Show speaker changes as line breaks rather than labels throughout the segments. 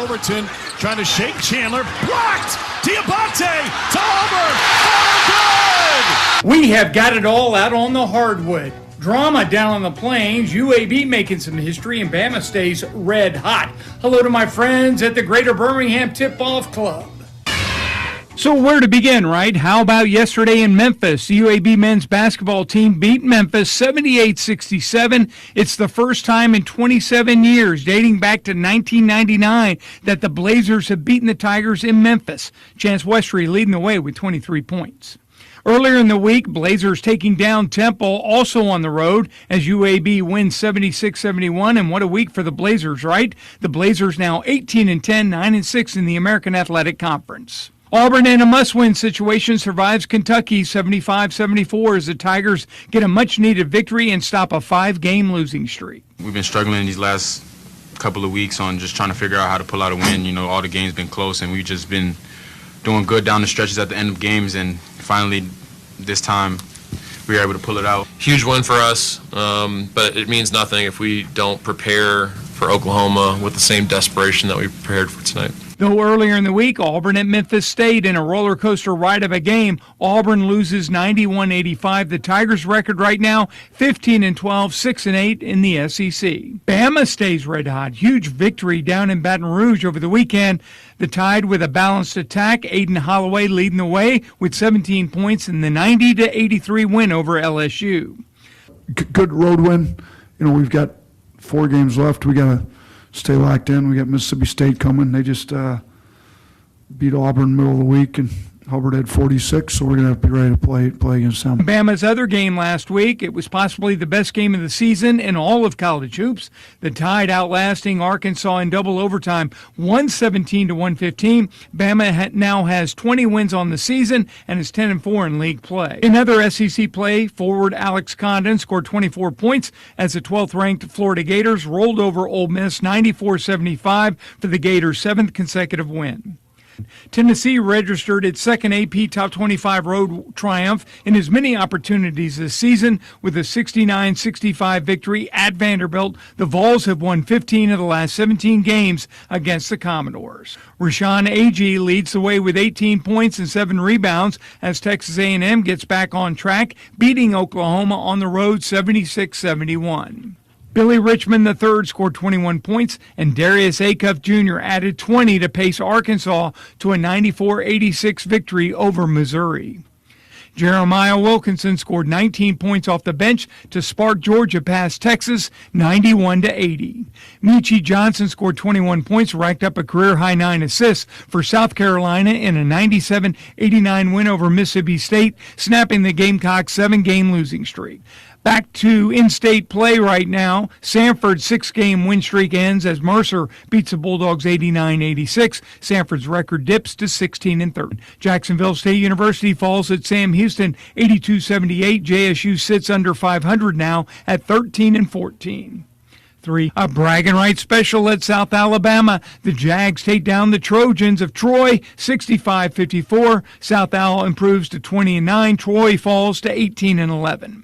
Overton trying to shake Chandler. Blocked! Diabate to Auburn! For good!
We have got it all out on the hardwood. Drama down on the plains, UAB making some history, and Bama stays red hot. Hello to my friends at the Greater Birmingham Tip-Off Club. So where to begin, right? How about yesterday in Memphis? The UAB men's basketball team beat Memphis 78-67. It's the first time in 27 years, dating back to 1999, that the Blazers have beaten the Tigers in Memphis. Chance Westry leading the way with 23 points. Earlier in the week, Blazers taking down Temple, also on the road, as UAB wins 76-71. And what a week for the Blazers, right? The Blazers now 18-10, 9-6 in the American Athletic Conference. Auburn, in a must-win situation, survives Kentucky 75-74 as the Tigers get a much-needed victory and stop a 5-game losing streak.
We've been struggling these last couple of weeks on just trying to figure out how to pull out a win. You know, all the games been close, and we've just been doing good down the stretches at the end of games, and finally this time we were able to pull it out.
Huge win for us, but it means nothing if we don't prepare for Oklahoma with the same desperation that we prepared for tonight.
Though earlier in the week, Auburn at Memphis State in a roller coaster ride of a game, Auburn loses 91-85. The Tigers' record right now, 15-12, 6-8 in the SEC. Bama stays red hot. Huge victory down in Baton Rouge over the weekend. The Tide with a balanced attack. Aiden Holloway leading the way with 17 points in the 90-83 win over LSU.
Good road win. You know, we've got 4 games left. We got to stay locked in. We got Mississippi State coming. They just beat Auburn middle of the week, and Hubbard had 46, so we're going to have to be ready to play against them.
Bama's other game last week, it was possibly the best game of the season in all of college hoops. The Tide outlasting Arkansas in double overtime, 117-115. Bama now has 20 wins on the season and is 10-4 in league play. In other SEC play, forward Alex Condon scored 24 points as the 12th-ranked Florida Gators rolled over Ole Miss 94-75 for the Gators' 7th consecutive win. Tennessee registered its second AP Top 25 road triumph in as many opportunities this season with a 69-65 victory at Vanderbilt. The Vols have won 15 of the last 17 games against the Commodores. Rashawn Agee leads the way with 18 points and 7 rebounds as Texas A&M gets back on track, beating Oklahoma on the road 76-71. Billy Richmond III scored 21 points, and Darius Acuff Jr. added 20 to pace Arkansas to a 94-86 victory over Missouri. Jeremiah Wilkinson scored 19 points off the bench to spark Georgia past Texas 91-80. Michi Johnson scored 21 points, racked up a career-high 9 assists for South Carolina in a 97-89 win over Mississippi State, snapping the Gamecocks' 7-game losing streak. Back to in-state play right now. Sanford's 6-game win streak ends as Mercer beats the Bulldogs 89-86. Sanford's record dips to 16-13. Jacksonville State University falls at Sam Houston 82-78. JSU sits under 500 now at 13-14. 3. A bragging rights special at South Alabama. The Jags take down the Trojans of Troy 65-54. South Al improves to 20-9. Troy falls to 18-11.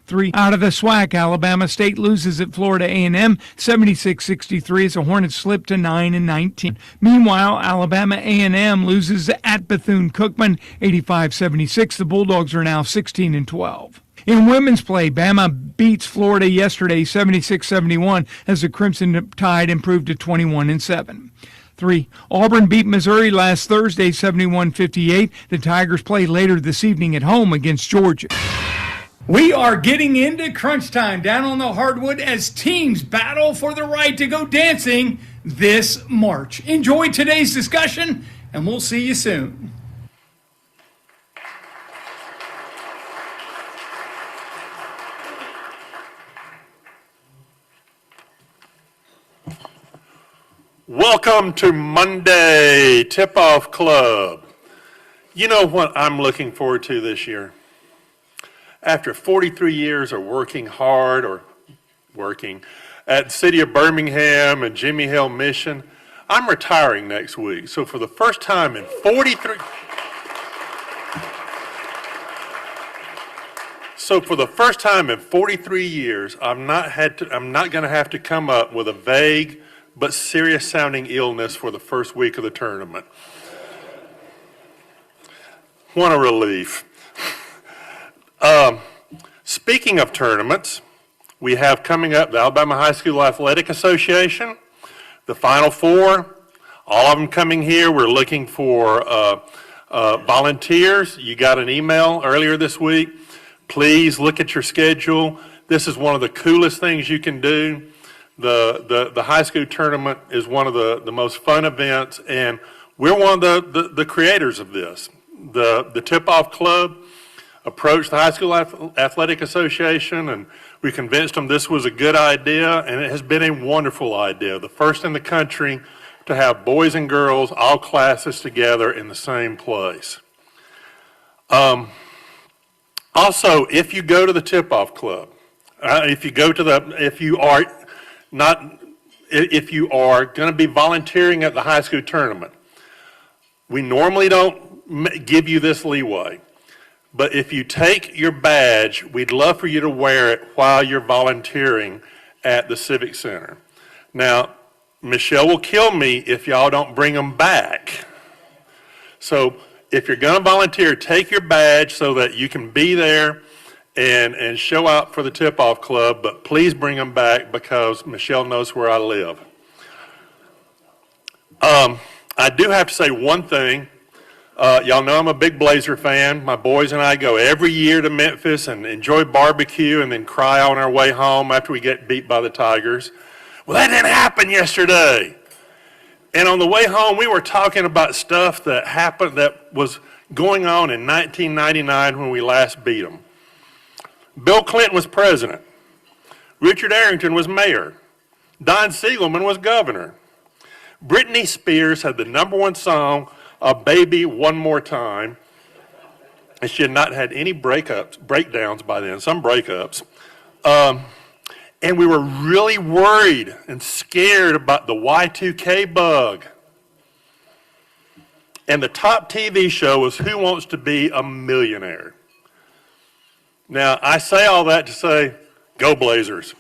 3. Out of the SWAC, Alabama State loses at Florida A&M 76-63 as the Hornets slip to 9-19. Meanwhile, Alabama A&M loses at Bethune-Cookman 85-76. The Bulldogs are now 16-12. In women's play, Bama beats Florida yesterday 76-71 as the Crimson Tide improved to 21-7. 3. Auburn beat Missouri last Thursday 71-58. The Tigers play later this evening at home against Georgia. We are getting into crunch time down on the hardwood as teams battle for the right to go dancing this March. Enjoy today's discussion, and we'll see you soon.
Welcome to Monday Tip-Off Club. You know what I'm looking forward to this year? After 43 years of working hard at the City of Birmingham and Jimmy Hill Mission, I'm retiring next week. So for the first time in 43 years, I'm not going to have to come up with a vague but serious sounding illness for the first week of the tournament. What a relief. Speaking of tournaments, we have coming up the Alabama High School Athletic Association, the Final Four, all of them coming here. We're looking for volunteers. You got an email earlier this week. Please look at your schedule. This is one of the coolest things you can do. The high school tournament is one of the most fun events, and we're one of the creators of this. The Tip-Off Club approached the High School Athletic Association, and we convinced them this was a good idea, and it has been a wonderful idea. The first in the country to have boys and girls, all classes together in the same place. Also, if you go to the Tip-Off Club, if you are going to be volunteering at the high school tournament, we normally don't give you this leeway. But if you take your badge, we'd love for you to wear it while you're volunteering at the Civic Center. Now, Michelle will kill me if y'all don't bring them back. So if you're going to volunteer, take your badge so that you can be there and show out for the Tip-Off Club, but please bring them back because Michelle knows where I live. I do have to say one thing. Y'all know I'm a big Blazer fan. My boys and I go every year to Memphis and enjoy barbecue and then cry on our way home after we get beat by the Tigers. Well, that didn't happen yesterday. And on the way home, we were talking about stuff that happened that was going on in 1999 when we last beat them. Bill Clinton was president. Richard Arrington was mayor. Don Siegelman was governor. Britney Spears had the #1 song, "A Baby One More Time," and she had not had any breakdowns by then, some breakups. And we were really worried and scared about the Y2K bug. And the top TV show was Who Wants to Be a Millionaire? Now, I say all that to say, go Blazers.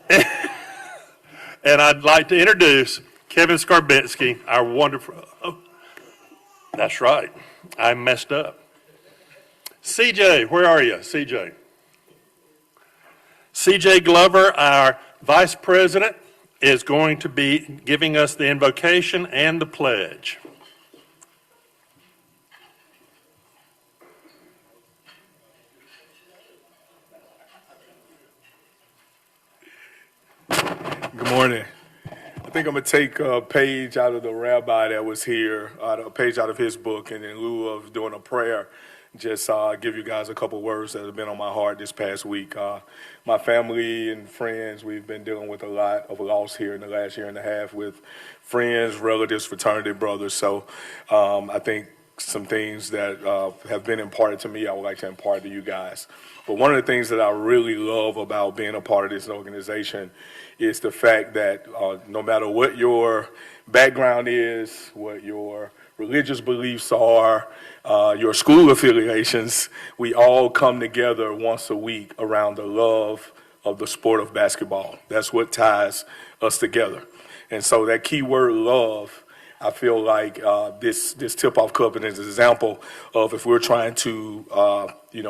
And I'd like to introduce Kevin Skarbinski, our wonderful, oh, that's right, I messed up. CJ, where are you, CJ? CJ Glover, our vice president, is going to be giving us the invocation and the pledge.
Good morning. I think I'm going to take a page out of the rabbi that was here, a page out of his book, and in lieu of doing a prayer, just give you guys a couple words that have been on my heart this past week. My family and friends, we've been dealing with a lot of loss here in the last year and a half with friends, relatives, fraternity brothers. So I think some things that have been imparted to me, I would like to impart to you guys. But one of the things that I really love about being a part of this organization is the fact that no matter what your background is, what your religious beliefs are, your school affiliations, we all come together once a week around the love of the sport of basketball. That's what ties us together. And so that key word, love, I feel like this Tip-Off Club is an example of if we're trying to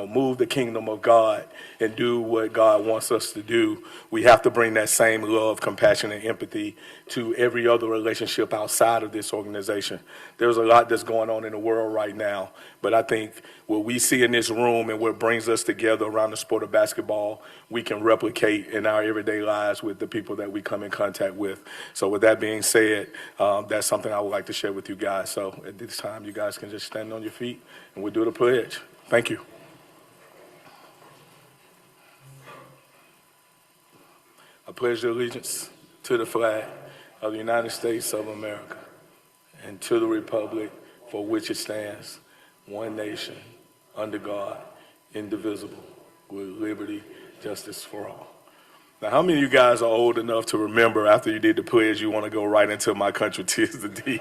move the kingdom of God and do what God wants us to do, we have to bring that same love, compassion, and empathy to every other relationship outside of this organization. There's a lot that's going on in the world right now, but I think what we see in this room and what brings us together around the sport of basketball, we can replicate in our everyday lives with the people that we come in contact with. So with that being said, that's something I would like to share with you guys. So at this time, you guys can just stand on your feet and we'll do the pledge. Thank you. I pledge allegiance to the flag of the United States of America and to the republic for which it stands, one nation, under God, indivisible, with liberty, justice for all. Now, how many of you guys are old enough to remember after you did the pledge, you want to go right into My Country, Tis the Thee?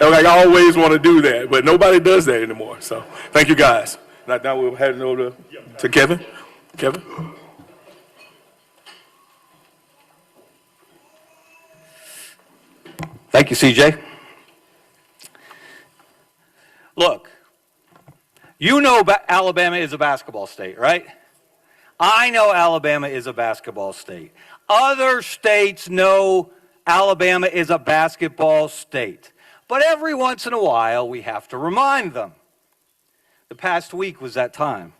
Like, I always want to do that, but nobody does that anymore. So thank you, guys. Now we'll head it over to Kevin. Kevin?
Thank you, CJ. Look, you know Alabama is a basketball state, right? I know Alabama is a basketball state. Other states know Alabama is a basketball state. But every once in a while, we have to remind them. The past week was that time.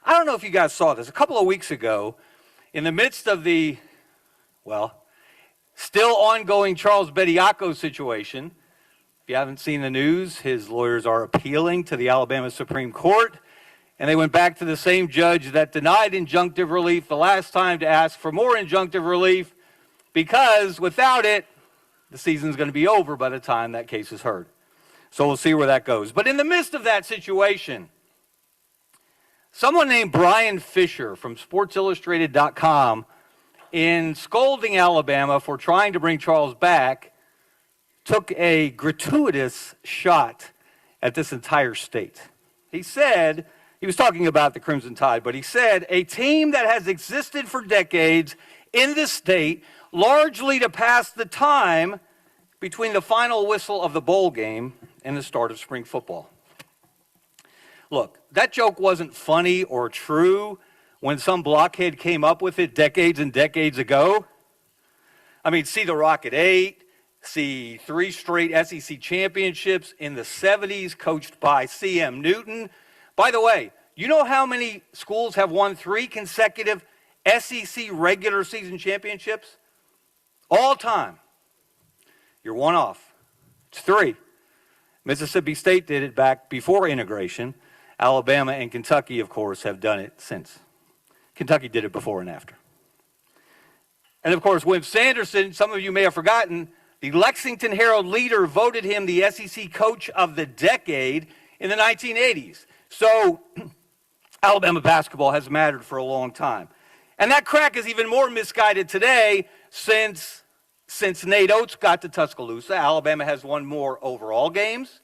I don't know if you guys saw this. A couple of weeks ago, in the midst of the, still ongoing Charles Bediako situation, if you haven't seen the news, his lawyers are appealing to the Alabama Supreme Court, and they went back to the same judge that denied injunctive relief the last time to ask for more injunctive relief, because without it, the season's going to be over by the time that case is heard. So we'll see where that goes. But in the midst of that situation, someone named Brian Fisher from SportsIllustrated.com, in scolding Alabama for trying to bring Charles back, took a gratuitous shot at this entire state. He said, he was talking about the Crimson Tide, but he said, a team that has existed for decades in the state, largely to pass the time between the final whistle of the bowl game and the start of spring football. Look, that joke wasn't funny or true when some blockhead came up with it decades and decades ago. I mean, see the Rocket 8, see 3 straight SEC championships in the 70s coached by C.M. Newton. By the way, you know how many schools have won 3 consecutive SEC regular season championships? All time. You're one off. It's 3. Mississippi State did it back before integration. Alabama and Kentucky, of course, have done it since. Kentucky did it before and after. And, of course, Wimp Sanderson, some of you may have forgotten, the Lexington Herald-Leader voted him the SEC Coach of the Decade in the 1980s. So Alabama basketball has mattered for a long time. And that crack is even more misguided today since Nate Oates got to Tuscaloosa. Alabama has won more overall games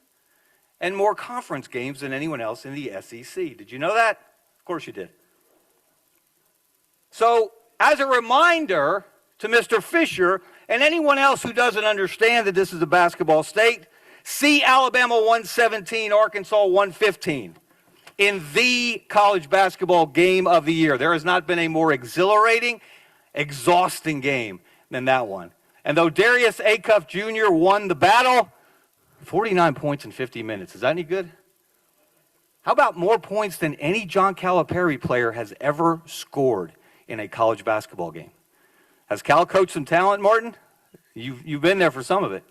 and more conference games than anyone else in the SEC. Did you know that? Of course you did. So, as a reminder to Mr. Fisher and anyone else who doesn't understand that this is a basketball state, see Alabama 117, Arkansas 115 in the college basketball game of the year. There has not been a more exhilarating, exhausting game than that one. And though Darius Acuff Jr. won the battle, 49 points in 50 minutes. Is that any good? How about more points than any John Calipari player has ever scored in a college basketball game? Has Cal coached some talent, Martin? You've been there for some of it.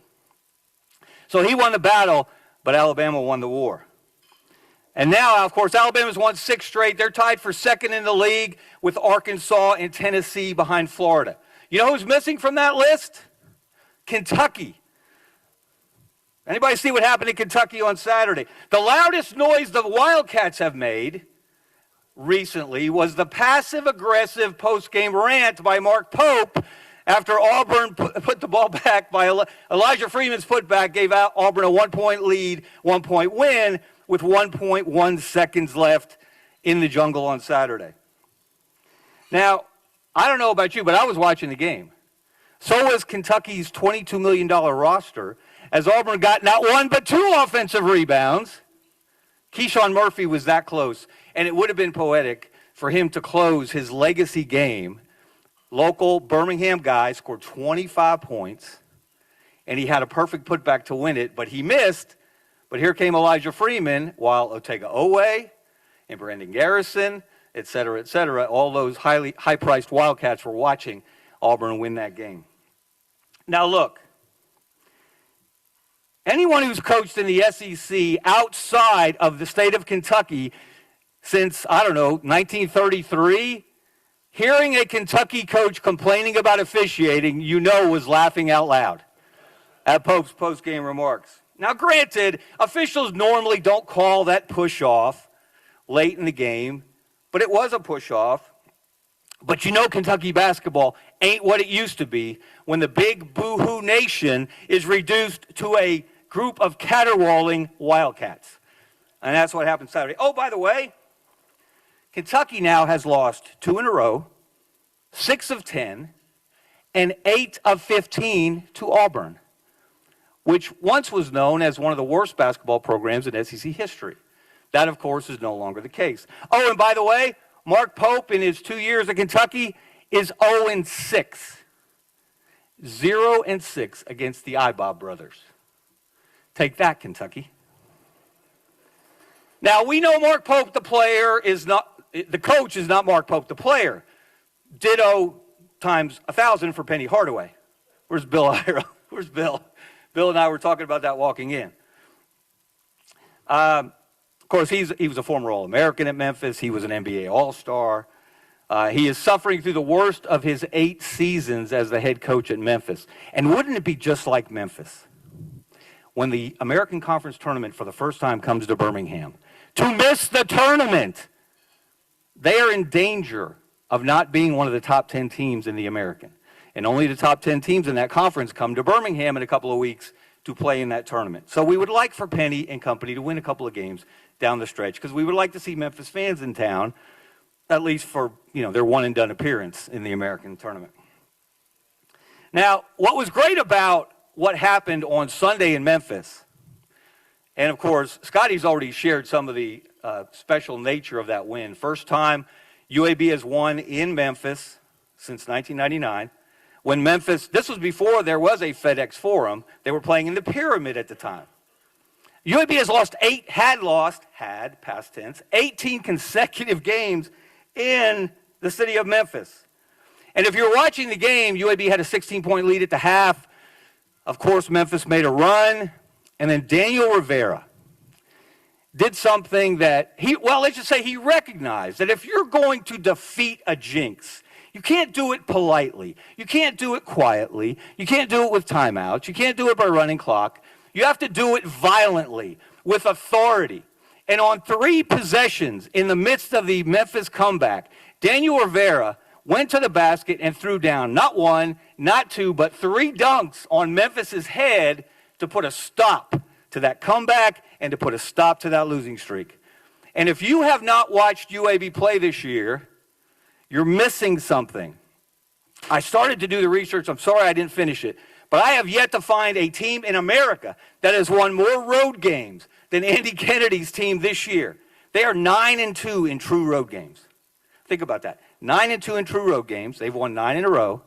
So he won the battle, but Alabama won the war. And now, of course, Alabama's won 6 straight. They're tied for second in the league with Arkansas and Tennessee behind Florida. You know who's missing from that list? Kentucky. Anybody see what happened in Kentucky on Saturday? The loudest noise the Wildcats have made recently was the passive-aggressive post-game rant by Mark Pope after Auburn put the ball back by Elijah Freeman's putback, gave out Auburn a 1-point lead, 1-point win with 1.1 seconds left in the jungle on Saturday. Now, I don't know about you, but I was watching the game. So was Kentucky's $22 million roster, as Auburn got not 1 but 2 offensive rebounds. Keyshawn Murphy was that close, and it would have been poetic for him to close his legacy game. Local Birmingham guy scored 25 points, and he had a perfect putback to win it, but he missed. But here came Elijah Freeman, while Otega Owe and Brandon Garrison, et cetera, all those high-priced Wildcats were watching Auburn win that game. Now look, anyone who's coached in the SEC outside of the state of Kentucky since, 1933, hearing a Kentucky coach complaining about officiating, was laughing out loud at Pope's post-game remarks. Now, granted, officials normally don't call that push-off late in the game, but it was a push-off. But Kentucky basketball ain't what it used to be when the big boo-hoo nation is reduced to a group of caterwauling Wildcats. And that's what happened Saturday. Oh, by the way, Kentucky now has lost 2 in a row, 6 of 10, and 8 of 15 to Auburn. which once was known as one of the worst basketball programs in SEC history. That, of course, is no longer the case. Oh, and by the way, Mark Pope, in his 2 years at Kentucky, is 0-6. 0-6 against the Ibob brothers. Take that, Kentucky. Now, we know Mark Pope, the player, is not, the coach is not Mark Pope, the player. Ditto times 1,000 for Penny Hardaway. Where's Bill Ira? Where's Bill? Bill and I were talking about that walking in. Of course, he was a former All-American at Memphis. He was an NBA All-Star. He is suffering through the worst of his 8 seasons as the head coach at Memphis. And wouldn't it be just like Memphis when the American Conference Tournament for the first time comes to Birmingham to miss the tournament? They are in danger of not being one of the top 10 teams in the American. And only the top 10 teams in that conference come to Birmingham in a couple of weeks to play in that tournament. So we would like for Penny and company to win a couple of games down the stretch, because we would like to see Memphis fans in town, at least for, their one-and-done appearance in the American tournament. Now, what was great about what happened on Sunday in Memphis, and of course, Scotty's already shared some of the special nature of that win. First time UAB has won in Memphis since 1999. When Memphis, this was before there was a FedEx Forum, they were playing in the Pyramid at the time. UAB has had, past tense, 18 consecutive games in the city of Memphis. And if you're watching the game, UAB had a 16-point lead at the half. Of course, Memphis made a run, and then Daniel Rivera did something that let's just say he recognized that if you're going to defeat a jinx, you can't do it politely. You can't do it quietly. You can't do it with timeouts. You can't do it by running clock. You have to do it violently, with authority. And on 3 possessions in the midst of the Memphis comeback, Daniel Rivera went to the basket and threw down not 1, not 2, but 3 dunks on Memphis's head to put a stop to that comeback and to put a stop to that losing streak. And if you have not watched UAB play this year, you're missing something. I started to do the research. I'm sorry I didn't finish it. But I have yet to find a team in America that has won more road games than Andy Kennedy's team this year. They are 9-2 in true road games. Think about that. 9-2 in true road games. They've won 9 in a row.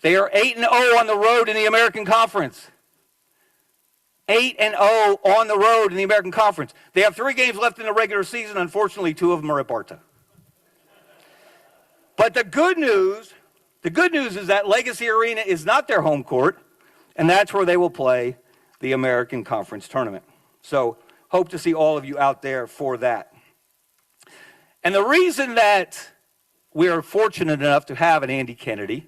They are 8-0 on the road in the American Conference. 8-0 on the road in the American Conference. They have 3 games left in the regular season. Unfortunately, 2 of them are at Barta. But the good news is that Legacy Arena is not their home court, and that's where they will play the American Conference Tournament. So hope to see all of you out there for that. And the reason that we are fortunate enough to have an Andy Kennedy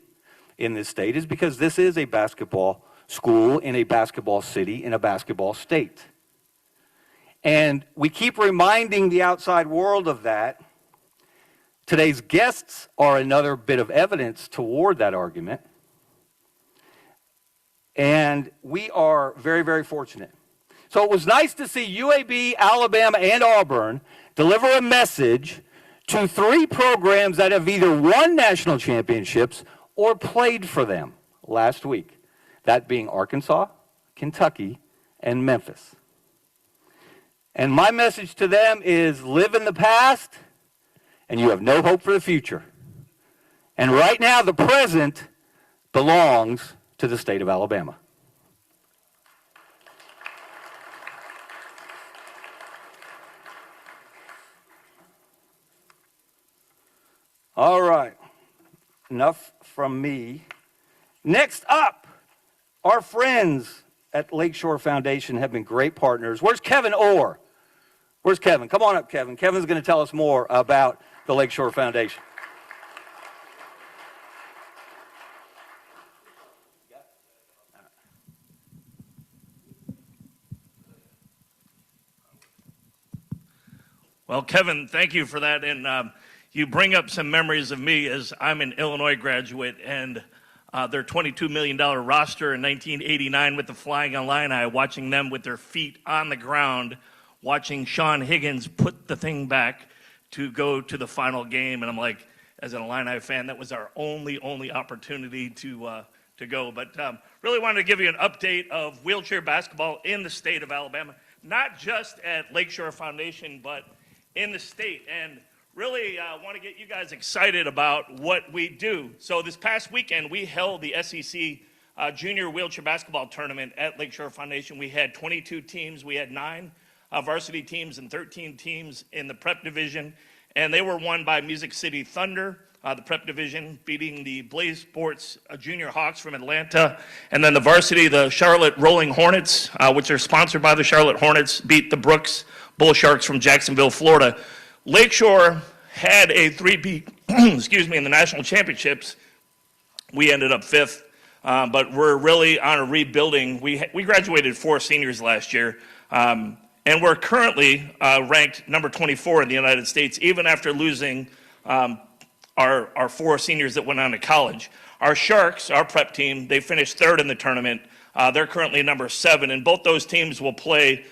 in this state is because this is a basketball school in a basketball city in a basketball state. And we keep reminding the outside world of that. Today's guests are another bit of evidence toward that argument. And we are very, very fortunate. So it was nice to see UAB, Alabama, and Auburn deliver a message to 3 programs that have either won national championships or played for them last week. That being Arkansas, Kentucky, and Memphis. And my message to them is live in the past, and you have no hope for the future. And right now, the present belongs to the state of Alabama. All right, enough from me. Next up, our friends at Lakeshore Foundation have been great partners. Where's Kevin Orr? Where's Kevin? Come on up, Kevin. Kevin's going to tell us more about the Lakeshore Foundation.
Well, Kevin, thank you for that. And you bring up some memories of me as I'm an Illinois graduate, and their $22 million roster in 1989 with the Flying Illini, watching them with their feet on the ground, watching Sean Higgins put the thing back to go to the final game. And I'm like, as an Illini fan, that was our only opportunity to to go. But really wanted to give you an update of wheelchair basketball in the state of Alabama, not just at Lakeshore Foundation, but in the state. And really want to get you guys excited about what we do. So this past weekend, we held the SEC Junior Wheelchair Basketball Tournament at Lakeshore Foundation. We had 22 teams. We had 9 varsity teams and 13 teams in the prep division, and they were won by Music City Thunder, the prep division, beating the Blaze Sports Junior Hawks from Atlanta, and then the varsity, the Charlotte Rolling Hornets, which are sponsored by the Charlotte Hornets, beat the Brooks Bull Sharks from Jacksonville, Florida. Lakeshore had a 3-peat, excuse me, in the national championships. We ended up 5th, but we're really on a rebuilding. We graduated 4 seniors last year, and we're currently ranked number 24 in the United States, even after losing our 4 seniors that went on to college. Our Sharks, our prep team, they finished 3rd in the tournament. They're currently number 7, and both those teams will play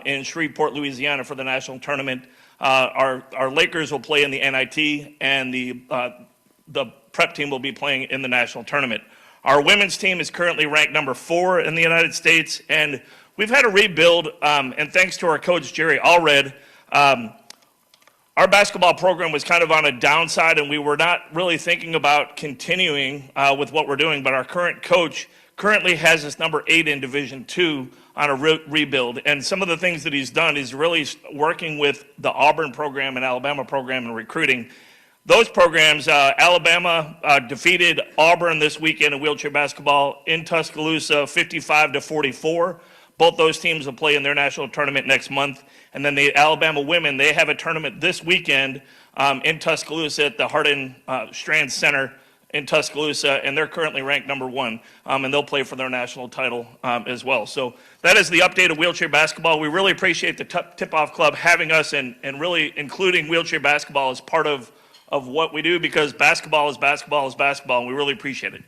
in Shreveport, Louisiana for the national tournament. Our Lakers will play in the NIT, and the prep team will be playing in the national tournament. Our women's team is currently ranked number 4 in the United States, and we've had a rebuild, and thanks to our coach, Jerry Allred, our basketball program was kind of on a downside, and we were not really thinking about continuing with what we're doing, but our current coach currently has us number 8 in Division II on a rebuild. And some of the things that he's done is really working with the Auburn program and Alabama program and recruiting. Those programs, Alabama defeated Auburn this weekend in wheelchair basketball in Tuscaloosa, 55-44. Both those teams will play in their national tournament next month. And then the Alabama women, they have a tournament this weekend in Tuscaloosa at the Hardin Strand Center in Tuscaloosa, and they're currently ranked number 1, and they'll play for their national title as well. So that is the update of wheelchair basketball. We really appreciate the Tip-Off Club having us and really including wheelchair basketball as part of what we do, because basketball is basketball is basketball, and we really appreciate it.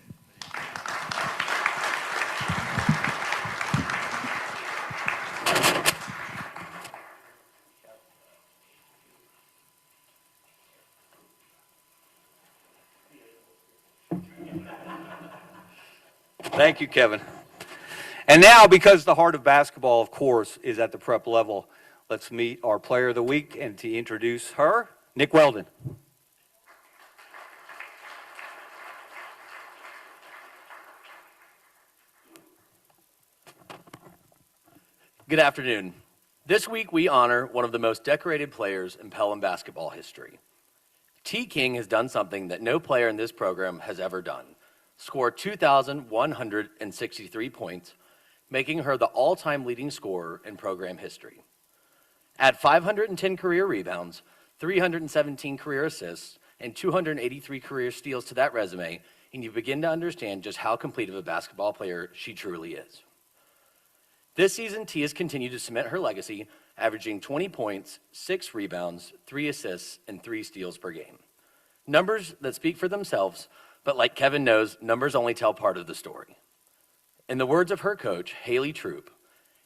Thank you, Kevin. And now, because the heart of basketball, of course, is at the prep level, let's meet our player of the week, and to introduce her, Nick Weldon.
Good afternoon. This week we honor one of the most decorated players in Pelham basketball history. T. King has done something that no player in this program has ever done. Scored 2,163 points, making her the all-time leading scorer in program history. Add 510 career rebounds, 317 career assists, and 283 career steals to that resume, and you begin to understand just how complete of a basketball player she truly is. This season, T has continued to cement her legacy, averaging 20 points, 6 rebounds, 3 assists, and 3 steals per game. Numbers that speak for themselves, but like Kevin knows, numbers only tell part of the story. In the words of her coach, Haley Troop,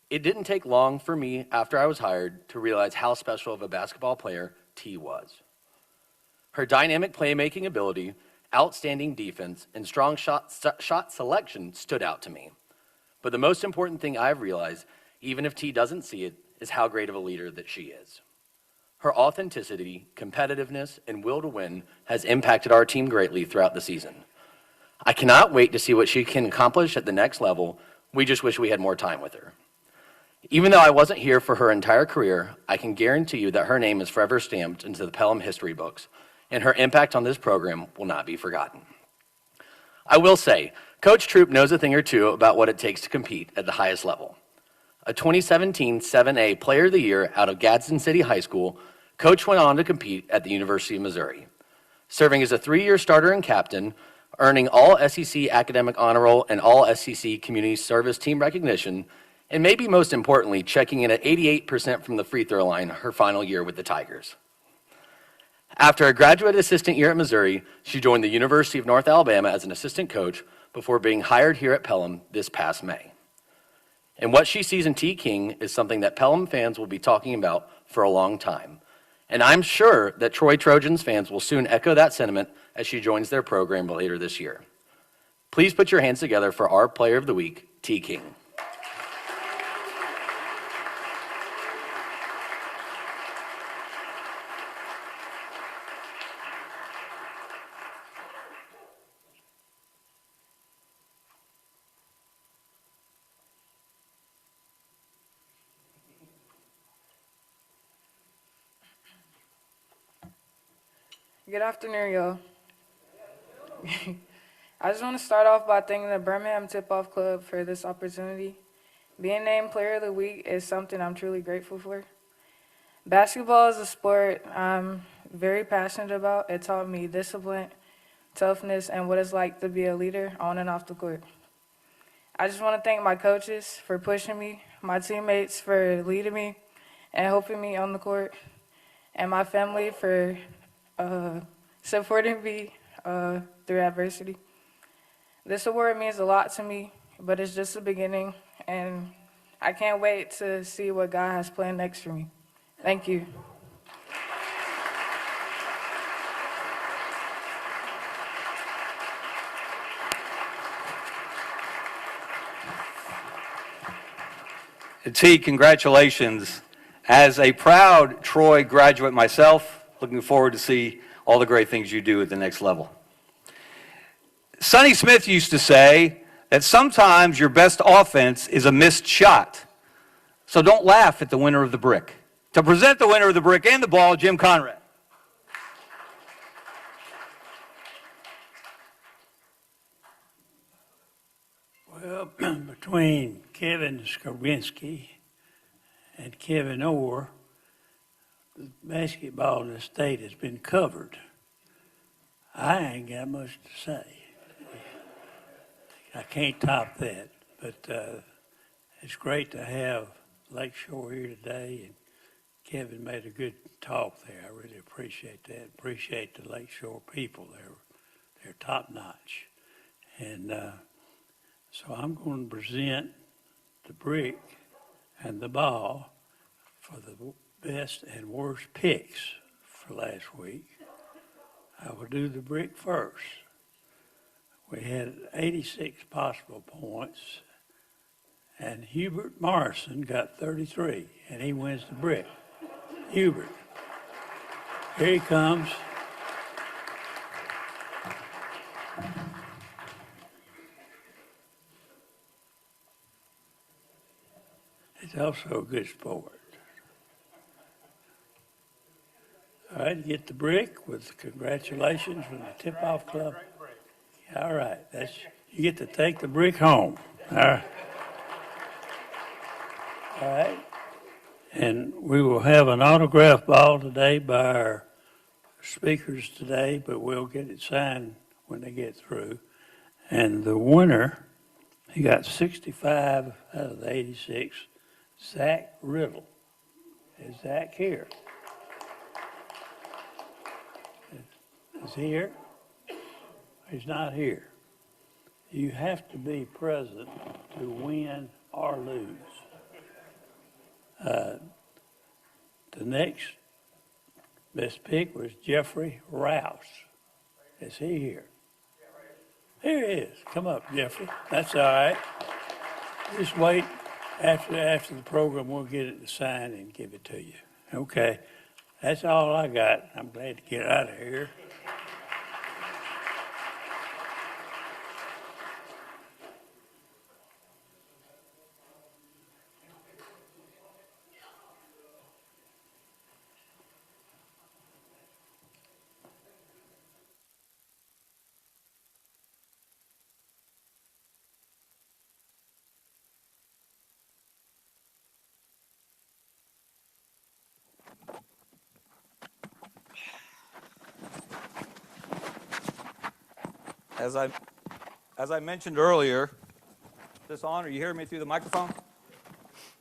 it didn't take long for me after I was hired to realize how special of a basketball player T was. Her dynamic playmaking ability, outstanding defense, and strong shot selection stood out to me. But the most important thing I've realized, even if T doesn't see it, is how great of a leader that she is. Her authenticity, competitiveness, and will to win has impacted our team greatly throughout the season. I cannot wait to see what she can accomplish at the next level. We just wish we had more time with her. Even though I wasn't here for her entire career, I can guarantee you that her name is forever stamped into the Pelham history books, and her impact on this program will not be forgotten. I will say, Coach Troop knows a thing or two about what it takes to compete at the highest level. A 2017 7A Player of the Year out of Gadsden City High School, Coach went on to compete at the University of Missouri. Serving as a 3-year starter and captain, earning all SEC Academic Honor Roll and all SEC Community Service Team recognition, and maybe most importantly, checking in at 88% from the free throw line her final year with the Tigers. After a graduate assistant year at Missouri, she joined the University of North Alabama as an assistant coach before being hired here at Pelham this past May. And what she sees in T. King is something that Pelham fans will be talking about for a long time. And I'm sure that Troy Trojans fans will soon echo that sentiment as she joins their program later this year. Please put your hands together for our Player of the Week, T. King.
Good afternoon, y'all. I just want to start off by thanking the Birmingham Tip-Off Club for this opportunity. Being named Player of the Week is something I'm truly grateful for. Basketball is a sport I'm very passionate about. It taught me discipline, toughness, and what it's like to be a leader on and off the court. I just want to thank my coaches for pushing me, my teammates for leading me and helping me on the court, and my family for supporting me through adversity. This award means a lot to me, but it's just the beginning, and I can't wait to see what God has planned next for me. Thank you.
T, congratulations. As a proud Troy graduate myself, looking forward to see all the great things you do at the next level. Sonny Smith used to say that sometimes your best offense is a missed shot. So don't laugh at the winner of the brick. To present the winner of the brick and the ball, Jim Conrad.
Well, between Kevin Skarbinski and Kevin Orr, the basketball in the state has been covered. I ain't got much to say. I can't top that, but it's great to have Lakeshore here today, and Kevin made a good talk there. I really appreciate that. Appreciate the Lakeshore people. They're top notch. And so I'm going to present the brick and the ball for the best and worst picks for last week. I will do the brick first. We had 86 possible points, and Hubert Morrison got 33, and he wins the brick. Hubert, here he comes. He's also a good sport. All right, get the brick with congratulations from the Tip-Off Club. All right, you get to take the brick home. All right. All right. And we will have an autograph ball today by our speakers today, but we'll get it signed when they get through. And the winner, he got 65 out of the 86, Zach Riddle. Is Zach here? Is he here? He's not here. You have to be present to win or lose. The next best pick was Jeffrey Rouse. Is he here? Here he is. Come up, Jeffrey. That's all right. Just wait. After the program, we'll get it signed and give it to you. Okay. That's all I got. I'm glad to get out of here.
As I mentioned earlier, this on, are you hearing me through the microphone?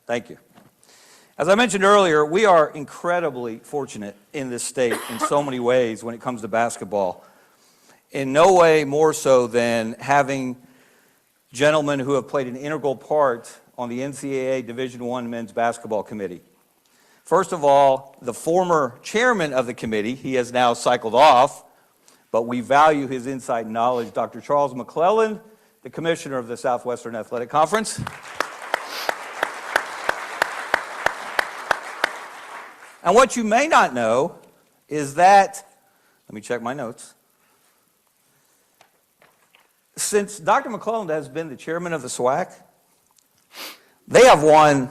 Thank you. As I mentioned earlier, we are incredibly fortunate in this state in so many ways when it comes to basketball. In no way more so than having gentlemen who have played an integral part on the NCAA Division I Men's Basketball Committee. First of all, the former chairman of the committee, he has now cycled off, but we value his insight and knowledge, Dr. Charles McClelland,
the commissioner of the Southwestern Athletic Conference. And what you may not know is that, let me check my notes. Since Dr. McClelland has been the chairman of the SWAC, they have won,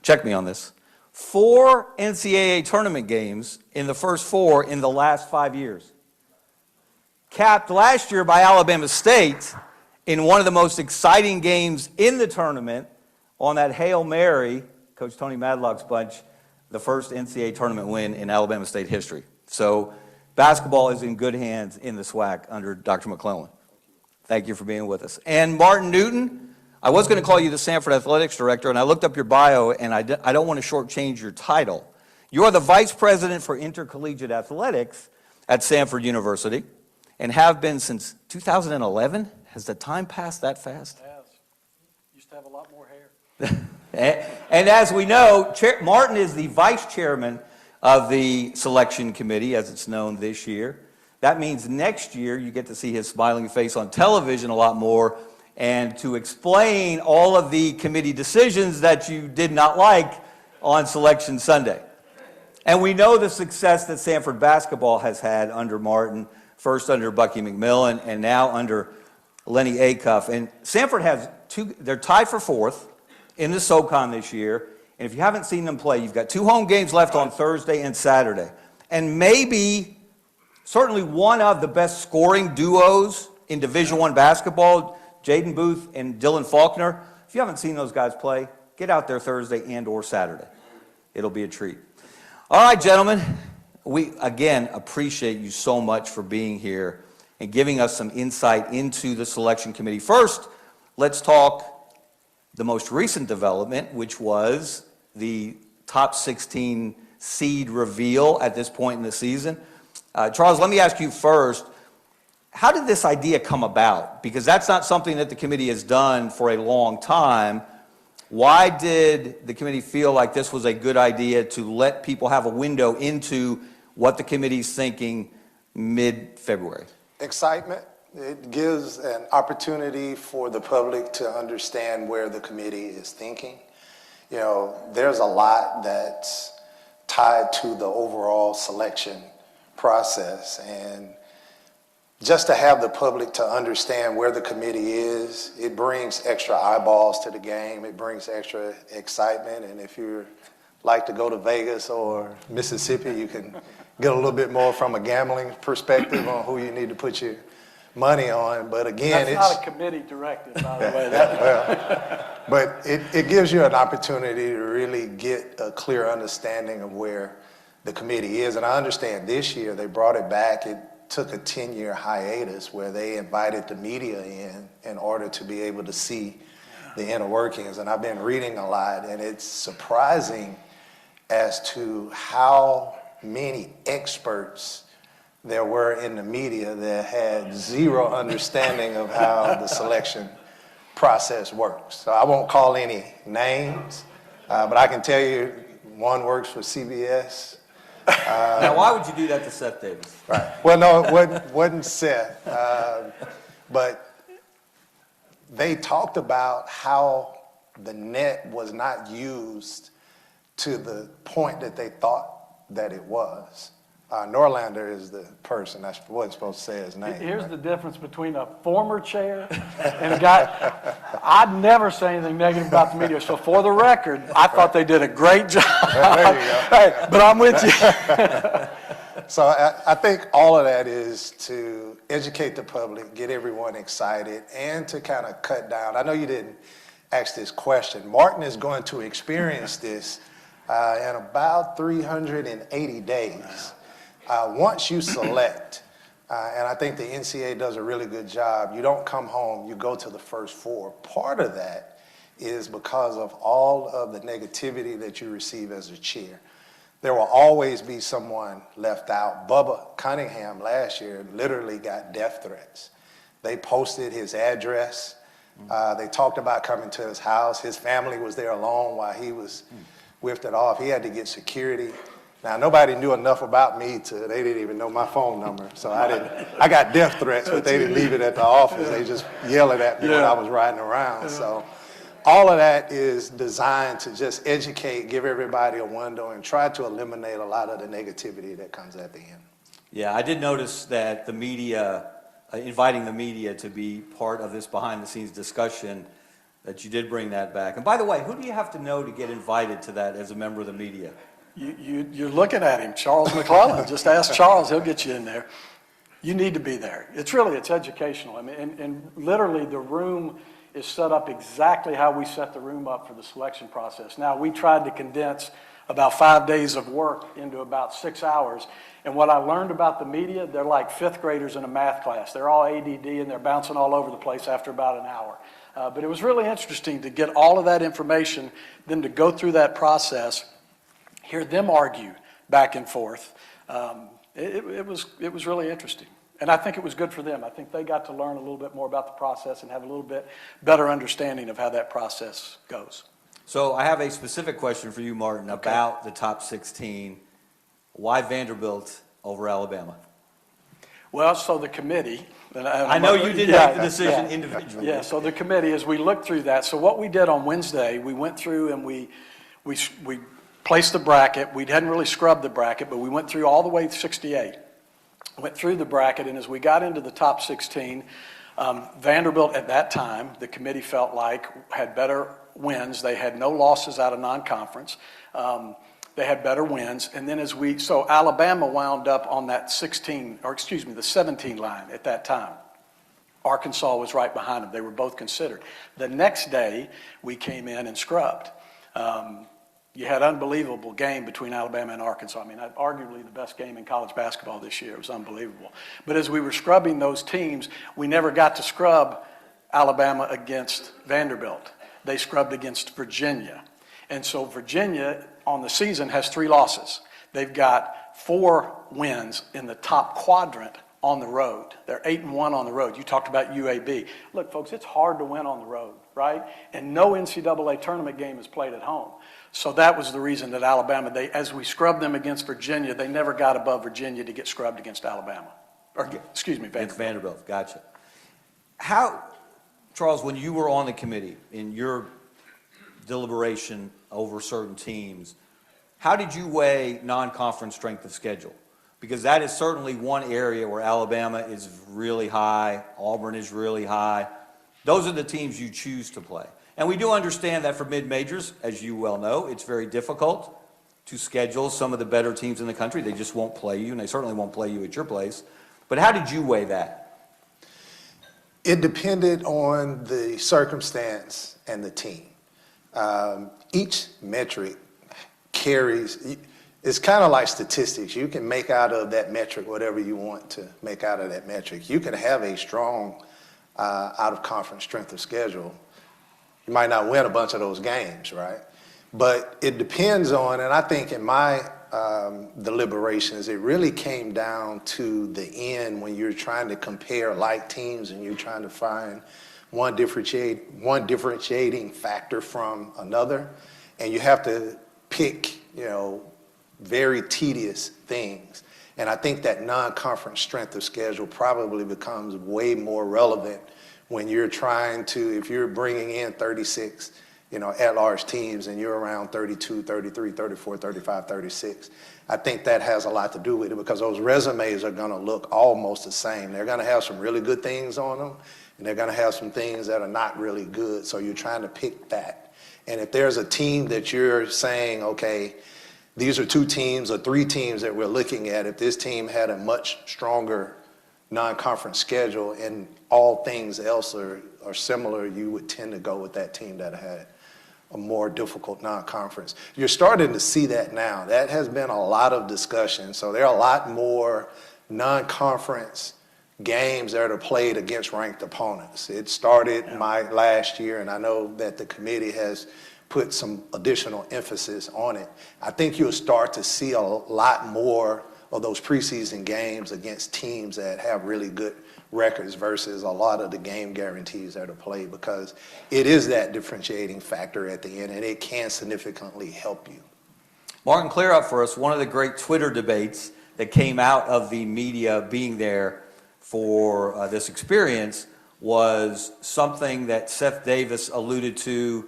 check me on this, 4 NCAA tournament games in the first 4 in the last 5 years. Capped last year by Alabama State in one of the most exciting games in the tournament on that Hail Mary, Coach Tony Madlock's bunch, the first NCAA tournament win in Alabama State history. So basketball is in good hands in the SWAC under Dr. McClelland. Thank you for being with us. And Martin Newton, I was going to call you the Sanford Athletics Director, and I looked up your bio, and I don't want to shortchange your title. You are the Vice President for Intercollegiate Athletics at Sanford University and have been since 2011. Has the time passed that fast?
It has. Used to have a lot more hair.
And as we know, Martin is the vice chairman of the selection committee, as it's known this year. That means next year you get to see his smiling face on television a lot more and to explain all of the committee decisions that you did not like on Selection Sunday. And we know the success that Sanford basketball has had under Martin, first under Bucky McClelland and now under Lenny Acuff. And Sanford has they're tied for 4th in the SoCon this year. And if you haven't seen them play, you've got 2 home games left on Thursday and Saturday. And maybe, certainly one of the best scoring duos in Division I basketball, Jaden Booth and Dylan Faulkner. If you haven't seen those guys play, get out there Thursday and or Saturday. It'll be a treat. All right, gentlemen, we again appreciate you so much for being here and giving us some insight into the selection committee. First, let's talk the most recent development, which was the top 16 seed reveal at this point in the season. Charles, let me ask you first, how did this idea come about? Because that's not something that the committee has done for a long time. Why did the committee feel like this was a good idea to let people have a window into what the committee's thinking mid-February?
Excitement. It gives an opportunity for the public to understand where the committee is thinking. You know, there's a lot that's tied to the overall selection process, and just to have the public to understand where the committee is, it brings extra eyeballs to the game, it brings extra excitement, and if you like to go to Vegas or Mississippi, you can get a little bit more from a gambling perspective on who you need to put your money on. But again,
that's not a committee directive, by the way.
But it gives you an opportunity to really get a clear understanding of where the committee is. And I understand this year they brought it back. It took a 10-year hiatus where they invited the media in order to be able to see the inner workings. And I've been reading a lot, and it's surprising as to how many experts there were in the media that had zero understanding of how the selection process works. So I won't call any names, but I can tell you one works for CBS.
Now, why would you do that to Seth Davis?
Right. Well, no, it wasn't Seth. But they talked about how the net was not used to the point that they thought that it was. Norlander is the person. I wasn't supposed to say his name.
Here's the difference between a former chair and a guy. I'd never say anything negative about the media. So for the record, I thought they did a great job.
There you go.
Hey, but I'm with you.
So I think all of that is to educate the public, get everyone excited, and to kind of cut down. I know you didn't ask this question. Martin is going to experience this in about 380 days. Once you select, and I think the NCAA does a really good job, you don't come home, you go to the first 4. Part of that is because of all of the negativity that you receive as a chair. There will always be someone left out. Bubba Cunningham last year literally got death threats. They posted his address. They talked about coming to his house. His family was there alone while he was whiffed it off. He had to get security. Now, nobody knew enough about me they didn't even know my phone number. So I got death threats, but they didn't leave it at the office. They just yelling at me when I was riding around. So all of that is designed to just educate, give everybody a window, and try to eliminate a lot of the negativity that comes at the end.
Yeah, I did notice that the media, inviting the media to be part of this behind-the-scenes discussion, that you did bring that back. And by the way, who do you have to know to get invited to that as a member of the media?
You're looking at him, Charles McClelland. Just ask Charles, he'll get you in there. You need to be there. It's educational. I mean, and literally the room is set up exactly how we set the room up for the selection process. Now, we tried to condense about 5 days of work into about 6 hours. And what I learned about the media, they're like fifth graders in a math class. They're all ADD and they're bouncing all over the place after about an hour. But it was really interesting to get all of that information, then to go through that process, hear them argue back and forth. It was really interesting. And I think it was good for them. I think they got to learn a little bit more about the process and have a little bit better understanding of how that process goes.
So I have a specific question for you, Martin, about the top 16. Why Vanderbilt over Alabama?
Well, so the committee. And
I know you didn't make the decision individually.
Yeah, so the committee, as we looked through that, so what we did on Wednesday, we went through and we placed the bracket. We hadn't really scrubbed the bracket, but we went through all the way to 68. Went through the bracket, and as we got into the top 16, Vanderbilt at that time, the committee felt like had better wins. They had no losses out of non-conference. They had better wins. And then so Alabama wound up on that the 17 line at that time. Arkansas was right behind them. They were both considered. The next day, we came in and scrubbed. You had an unbelievable game between Alabama and Arkansas. I mean, arguably the best game in college basketball this year. It was unbelievable. But as we were scrubbing those teams, we never got to scrub Alabama against Vanderbilt. They scrubbed against Virginia. And so Virginia on the season has 3 losses. They've got 4 wins in the top quadrant on the road. They're 8-1 on the road. You talked about UAB. Look, folks, it's hard to win on the road, right? And no NCAA tournament game is played at home. So that was the reason that Alabama, as we scrubbed them against Virginia, they never got above Virginia to get scrubbed against Alabama. Or, excuse me, Vanderbilt.
Against Vanderbilt, gotcha. How, Charles, when you were on the committee, in your deliberation over certain teams, how did you weigh non-conference strength of schedule? Because that is certainly one area where Alabama is really high, Auburn is really high. Those are the teams you choose to play. And we do understand that for mid-majors, as you well know, it's very difficult to schedule some of the better teams in the country. They just won't play you, and they certainly won't play you at your place. But how did you weigh that?
It depended on the circumstance and the team. Each metric carries, it's kind of like statistics. You can make out of that metric whatever you want to make out of that metric. You can have a strong out-of-conference strength of schedule. You might not win a bunch of those games, right? But it depends on, and I think in my deliberations, it really came down to the end when you're trying to compare like teams and you're trying to find one differentiating factor from another, and you have to pick, very tedious things. And I think that non-conference strength of schedule probably becomes way more relevant when you're if you're bringing in 36, at-large teams and you're around 32, 33, 34, 35, 36. I think that has a lot to do with it because those resumes are going to look almost the same. They're going to have some really good things on them, and they're going to have some things that are not really good. So you're trying to pick that. And if there's a team that you're saying, okay, these are 2 teams or 3 teams that we're looking at, if this team had a much stronger non-conference schedule and all things else are similar, you would tend to go with that team that had a more difficult non-conference. You're starting to see that now. That has been a lot of discussion. So there are a lot more non-conference games that are played against ranked opponents. It started my last year, and I know that the committee has put some additional emphasis on it. I think you'll start to see a lot more of those preseason games against teams that have really good records versus a lot of the game guarantees that are played because it is that differentiating factor at the end, and it can significantly help you.
Martin, clear up for us one of the great Twitter debates that came out of the media being there for this experience was something that Seth Davis alluded to,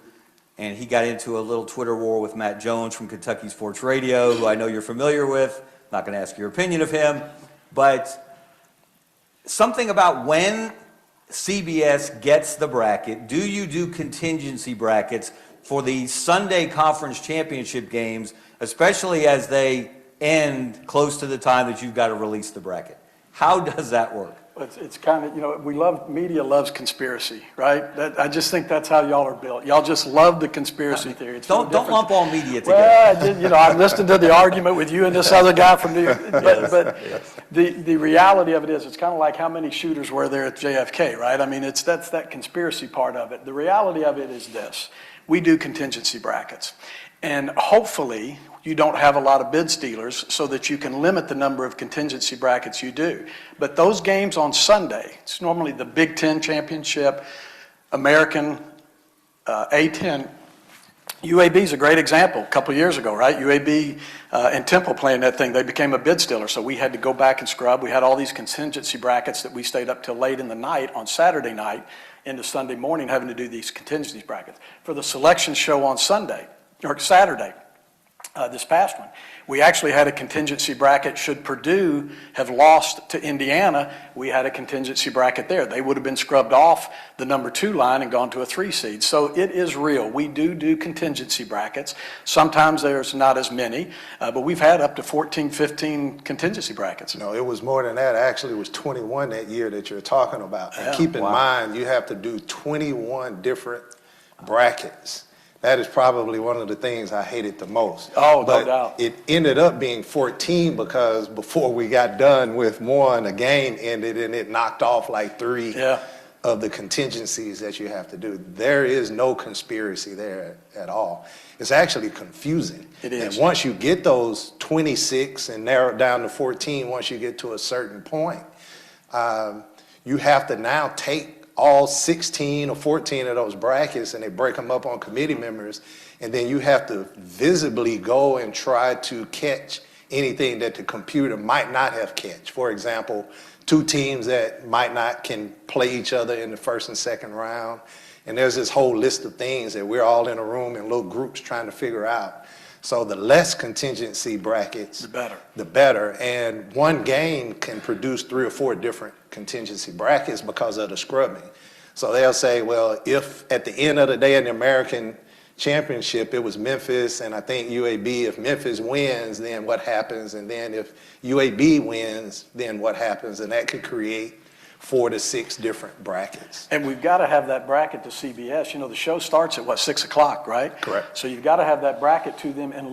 and he got into a little Twitter war with Matt Jones from Kentucky Sports Radio, who I know you're familiar with. Not going to ask your opinion of him, but something about when CBS gets the bracket, do you do contingency brackets for the Sunday conference championship games, especially as they end close to the time that you've got to release the bracket? How does that work?
It's kind of, media loves conspiracy, right? I just think that's how y'all are built. Y'all just love the conspiracy theory.
Don't lump all media together.
Well, I listened to the argument with you and this other guy from New York. But the reality of it is, it's kind of like how many shooters were there at JFK, right? I mean, that's that conspiracy part of it. The reality of it is this. We do contingency brackets. And hopefully, you don't have a lot of bid stealers so that you can limit the number of contingency brackets you do. But those games on Sunday, it's normally the Big Ten Championship, American, A10. UAB is a great example. A couple of years ago, right? UAB and Temple playing that thing, they became a bid stealer. So we had to go back and scrub. We had all these contingency brackets that we stayed up till late in the night on Saturday night into Sunday morning having to do these contingency brackets. For the selection show on Sunday, or Saturday, this past one, we actually had a contingency bracket. Should Purdue have lost to Indiana, we had a contingency bracket there. They would have been scrubbed off the number 2 line and gone to a 3 seed. So it is real. We do contingency brackets. Sometimes there's not as many, but we've had up to 14, 15 contingency brackets.
No, it was more than that. Actually, it was 21 that year that you're talking about. And keep in mind, you have to do 21 different brackets. That is probably one of the things I hated the most.
Oh,
but
no doubt.
It ended up being 14 because before we got done with one, a game ended and it knocked off like 3 of the contingencies that you have to do. There is no conspiracy there at all. It's actually confusing.
It is.
And once you get those 26 and narrow it down to 14, once you get to a certain point, you have to now take all 16 or 14 of those brackets and they break them up on committee members, and then you have to visibly go and try to catch anything that the computer might not have catch. For example, 2 teams that might not can play each other in the first and second round, and there's this whole list of things that we're all in a room in little groups trying to figure out. So the less contingency brackets, the better. And one game can produce 3 or 4 different contingency brackets because of the scrubbing. So they'll say, well, if at the end of the day in the American Championship it was Memphis and I think UAB, if Memphis wins, then what happens? And then if UAB wins, then what happens? And that could create 4 to 6 different brackets.
And we've got to have that bracket to CBS. The show starts at 6 o'clock, right?
Correct.
So you've got to have that bracket to them in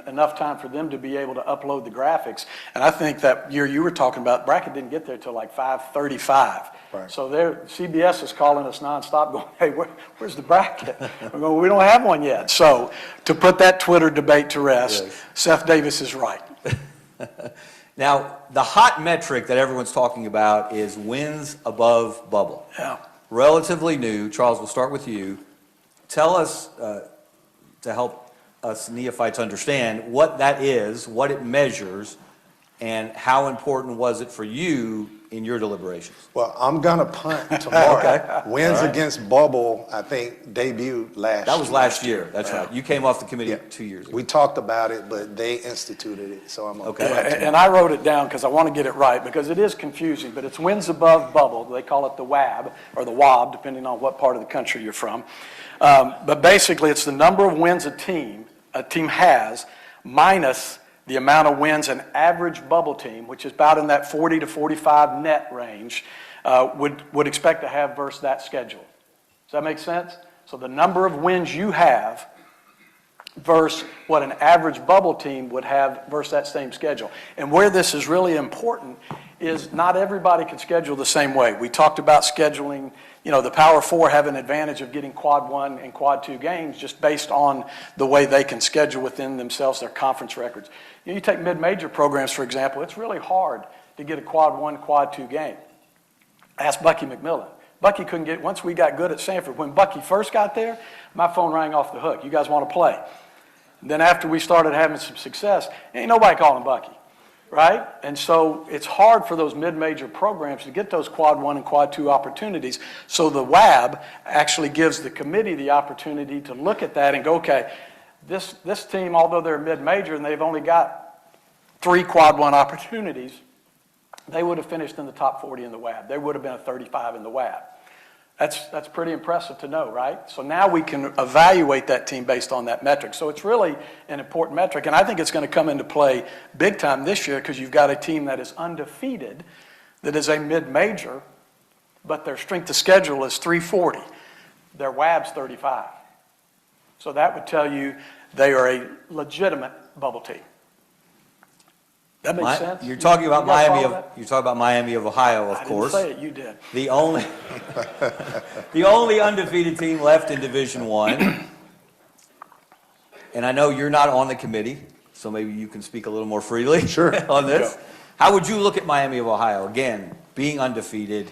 enough time for them to be able to upload the graphics. And I think that year you were talking about, bracket didn't get there till like 5:35.
Right.
So CBS is calling us nonstop going, hey, where's the bracket? We're going, we don't have one yet. So to put that Twitter debate to rest, yes. Seth Davis is right.
Now, the hot metric that everyone's talking about is wins above bubble.
Yeah.
Relatively new. Charles, we'll start with you. Tell us, to help us neophytes understand, what that is, what it measures, and how important was it for you in your deliberations?
Well, I'm going to punt tomorrow.
Okay.
Wins against bubble, I think, debuted last year.
That was last year. That's right. You came off the committee 2 years ago.
We talked about it, but they instituted it, so I'm
okay.
Yeah, and I wrote it down because I want to get it right because it is confusing, but it's wins above bubble. They call it the WAB or the WAB, depending on what part of the country you're from. But basically, it's the number of wins a team has minus the amount of wins an average bubble team, which is about in that 40 to 45 net range, would expect to have versus that schedule. Does that make sense? So the number of wins you have versus what an average bubble team would have versus that same schedule. And where this is really important is not everybody can schedule the same way. We talked about scheduling, the Power Four have an advantage of getting quad 1 and quad 2 games just based on the way they can schedule within themselves their conference records. You take mid-major programs, for example, it's really hard to get a quad 1, quad 2 game. Ask Bucky McClelland. Bucky couldn't get, once we got good at Sanford, when Bucky first got there, my phone rang off the hook. You guys want to play? Then after we started having some success, ain't nobody calling Bucky, right? And so it's hard for those mid-major programs to get those quad 1 and quad 2 opportunities. So the WAB actually gives the committee the opportunity to look at that and go, okay, this team, although they're mid-major and they've only got 3 quad 1 opportunities, they would have finished in the top 40 in the WAB. They would have been a 35 in the WAB. That's pretty impressive to know, right? So now we can evaluate that team based on that metric. So it's really an important metric, and I think it's going to come into play big time this year because you've got a team that is undefeated, that is a mid-major, but their strength of schedule is 340. Their WAB's 35. So that would tell you they are a legitimate bubble team. That makes sense?
You're talking about Miami of Ohio, of course.
I didn't say it, you did.
The only undefeated team left in Division I. And I know you're not on the committee, so maybe you can speak a little more freely on this.
Go.
How would you look at Miami of Ohio? Again, being undefeated,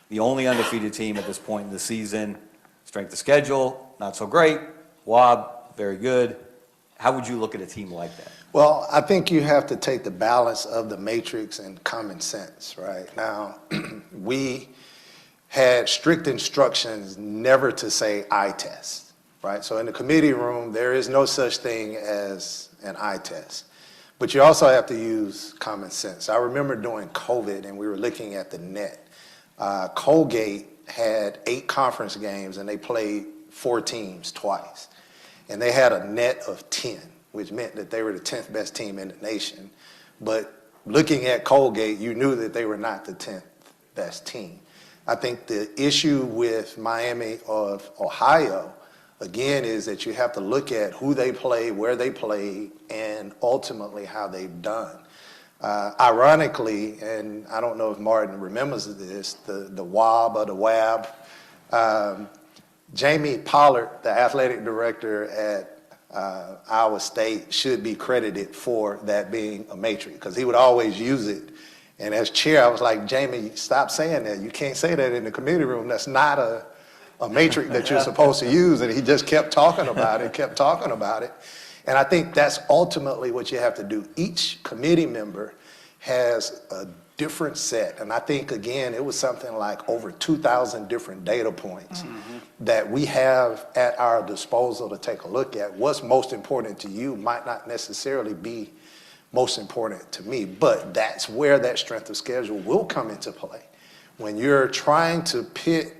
the only undefeated team at this point in the season, strength of schedule, not so great, WAB, very good. How would you look at a team like that?
Well, I think you have to take the balance of the matrix and common sense, right? Now, we had strict instructions never to say eye test, right? So in the committee room, there is no such thing as an eye test. But you also have to use common sense. I remember during COVID, and we were looking at the net. Colgate had 8 conference games, and they played 4 teams twice. And they had a net of 10. Which meant that they were the 10th best team in the nation. But looking at Colgate, you knew that they were not the 10th best team. I think the issue with Miami of Ohio, again, is that you have to look at who they play, where they play, and ultimately how they've done. Ironically, and I don't know if Martin remembers this, the WAB or the WAB, Jamie Pollard, the athletic director at Iowa State, should be credited for that being a matrix because he would always use it. And as chair, I was like, Jamie, stop saying that. You can't say that in the committee room. That's not a matrix that you're supposed to use. And he just kept talking about it, And I think that's ultimately what you have to do. Each committee member has a different set. And I think, again, it was something like over 2,000 different data points that we have at our disposal to take a look at. What's most important to you might not necessarily be most important to me, but that's where that strength of schedule will come into play. When you're trying to pit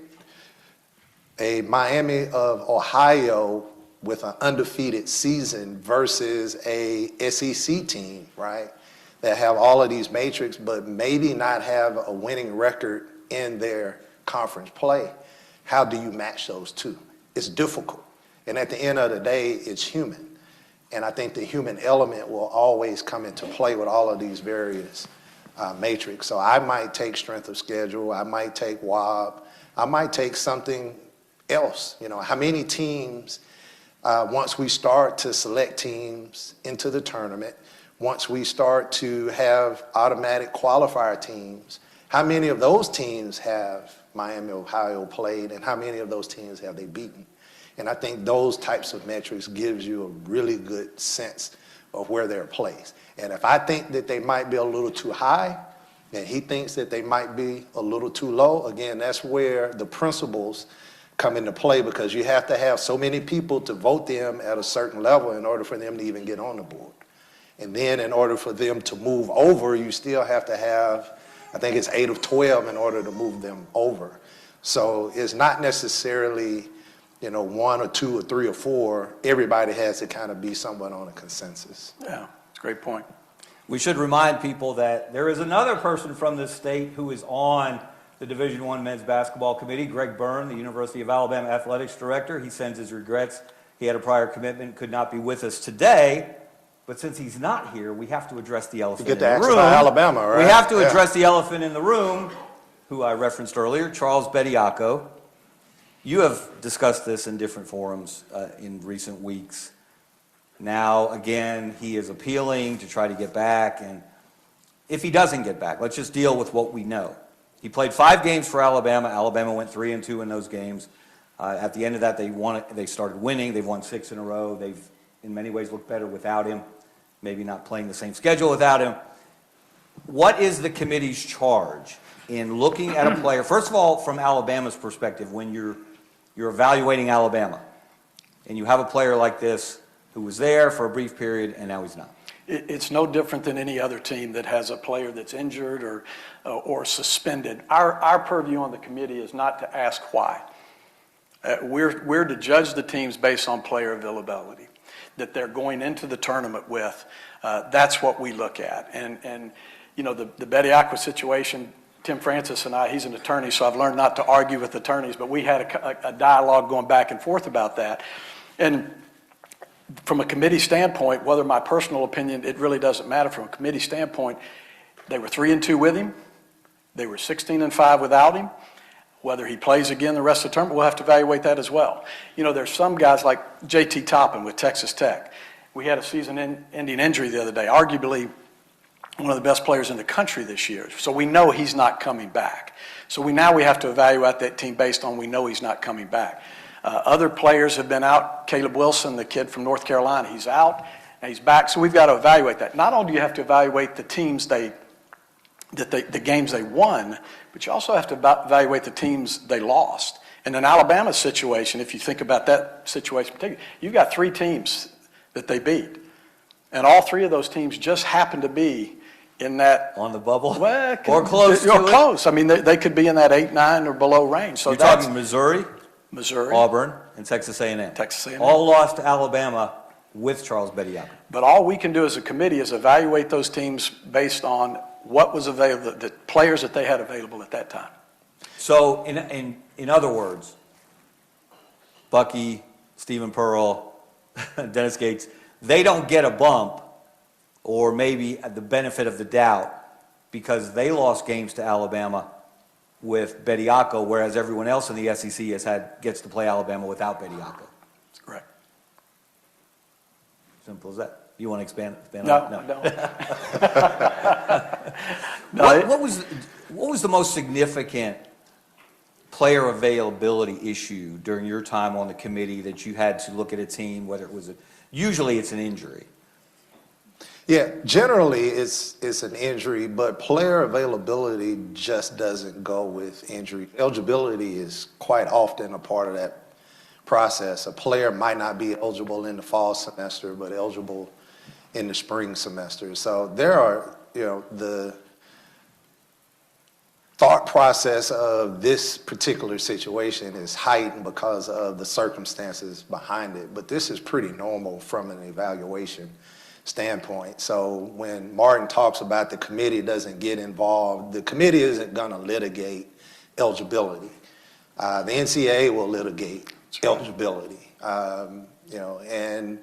a Miami of Ohio with an undefeated season versus a SEC team, right, that have all of these matrix, but maybe not have a winning record in their conference play. How do you match those two? It's difficult. And at the end of the day, it's human. And I think the human element will always come into play with all of these various matrix. So I might take strength of schedule. I might take WAB. I might take something else. You know, how many teams, once we start to select teams into the tournament, once we start to have automatic qualifier teams, how many of those teams have Miami, Ohio played, and how many of those teams have they beaten? And I think those types of metrics gives you a really good sense of where they're placed. And if I think that they might be a little too high, and he thinks that they might be a little too low, again, that's where the principles come into play, because you have to have so many people to vote them at a certain level in order for them to even get on the board. And then in order for them to move over, you still have to have, I think it's 8 of 12 in order to move them over. So it's not necessarily, you know, 1 or 2 or 3 or 4. Everybody has to kind of be somewhat on a consensus.
Yeah, it's a great point.
We should remind people that there is another person from this state who is on the Division I Men's Basketball Committee, Greg Byrne, the University of Alabama Athletics Director. He sends his regrets. He had a prior commitment, could not be with us today. But since he's not here, we have to address the elephant in the room. You get to ask about
Alabama, right?
We have to address the elephant in the room, who I referenced earlier, Charles Gbtoc. You have discussed this in different forums in recent weeks. Now, again, he is appealing to try to get back. And if he doesn't get back, let's just deal with what we know. He played 5 games for Alabama. Alabama went 3-2 in those games. At the end of that, they started winning. They've won 6 in a row. They've in many ways looked better without him, maybe not playing the same schedule without him. What is the committee's charge in looking at a player, first of all, from Alabama's perspective, when you're evaluating Alabama, and you have a player like this who was there for a brief period and now he's not?
It's no different than any other team that has a player that's injured or suspended. Our purview on the committee is not to ask why. We're to judge the teams based on player availability that they're going into the tournament with. That's what we look at. And you know, the Gbtoc situation, Tim Francis and I, he's an attorney, so I've learned not to argue with attorneys, but we had a dialogue going back and forth about that. And from a committee standpoint, whether my personal opinion, it really doesn't matter. From a committee standpoint, they were 3-2 with him. They were 16-5 without him. Whether he plays again the rest of the tournament, we'll have to evaluate that as well. You know, there's some guys like JT Toppin with Texas Tech. We had a season-ending injury the other day, arguably one of the best players in the country this year. So we know he's not coming back. So now we have to evaluate that team based on we know he's not coming back. Other players have been out. Caleb Wilson, the kid from North Carolina, he's out and he's back. So we've got to evaluate that. Not only do you have to evaluate the teams the games they won, but you also have to evaluate the teams they lost. And in Alabama's situation, if you think about that situation in particular, you've got 3 teams that they beat. And all 3 of those teams just happen to be in that...
On the bubble?
Well,
or close to
or close. I mean, they could be in that 8-9 or below range. So
you're talking Missouri, Auburn, and Texas A&M.
Texas A&M.
All lost to Alabama with Charles Gbtoc.
But all we can do as a committee is evaluate those teams based on what was available, the players that they had available at that time.
So, in other words, Bucky, Stephen Pearl, Dennis Gates, they don't get a bump or maybe the benefit of the doubt because they lost games to Alabama with Gbtoc, whereas everyone else in the SEC gets to play Alabama without Gbtoc.
That's correct.
Simple as that. You want to expand
no,
on that? No. What was the most significant player availability issue during your time on the committee that you had to look at a team, whether it was usually it's an injury?
Yeah, generally it's an injury, but player availability just doesn't go with injury. Eligibility is quite often a part of that process. A player might not be eligible in the fall semester, but eligible in the spring semester. So there are, the thought process of this particular situation is heightened because of the circumstances behind it, but this is pretty normal from an evaluation standpoint. So when Martin talks about the committee doesn't get involved, the committee isn't going to litigate eligibility. The NCAA will litigate eligibility, and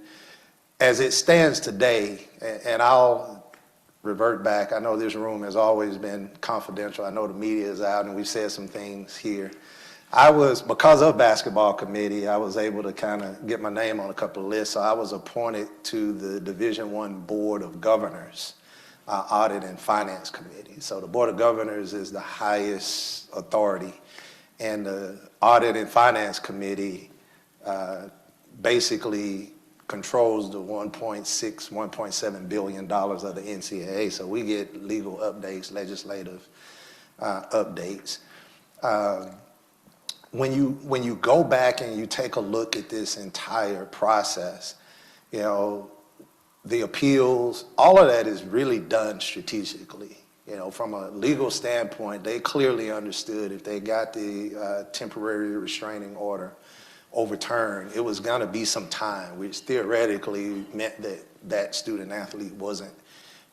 as it stands today, and I'll revert back, I know this room has always been confidential. I know the media is out and we've said some things here. Because of basketball committee, I was able to kind of get my name on a couple of lists. So I was appointed to the Division I Board of Governors, Audit and Finance Committee. So the Board of Governors is the highest authority. And the Audit and Finance Committee basically controls the $1.6, $1.7 billion of the NCAA. So we get legal updates, legislative updates. When you go back and you take a look at this entire process, the appeals, all of that is really done strategically. From a legal standpoint, they clearly understood if they got the temporary restraining order overturned, it was going to be some time, which theoretically meant that that student athlete wasn't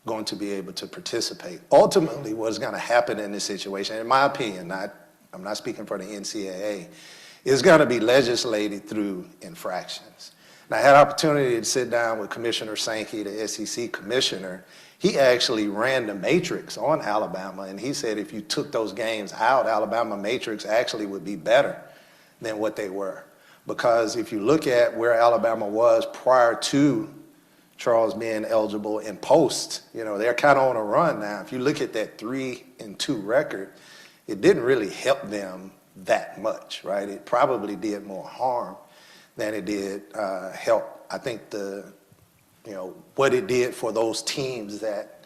going to be able to participate. Ultimately, what's going to happen in this situation, in my opinion, I'm not speaking for the NCAA, is going to be legislated through infractions. And I had an opportunity to sit down with Commissioner Sankey, the SEC commissioner. He actually ran the matrix on Alabama, and he said if you took those games out, Alabama matrix actually would be better than what they were. Because if you look at where Alabama was prior to Charles being eligible and post, they're kind of on a run now. If you look at that 3-2 record, it didn't really help them that much, right? It probably did more harm than it did help. I think what it did for those teams that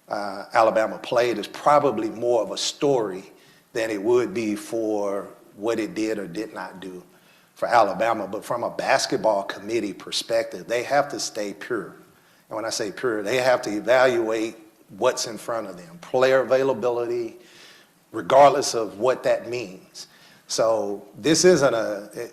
Alabama played is probably more of a story than it would be for what it did or did not do for Alabama. But from a basketball committee perspective, they have to stay pure. And when I say pure, they have to evaluate what's in front of them, player availability, regardless of what that means. So this isn't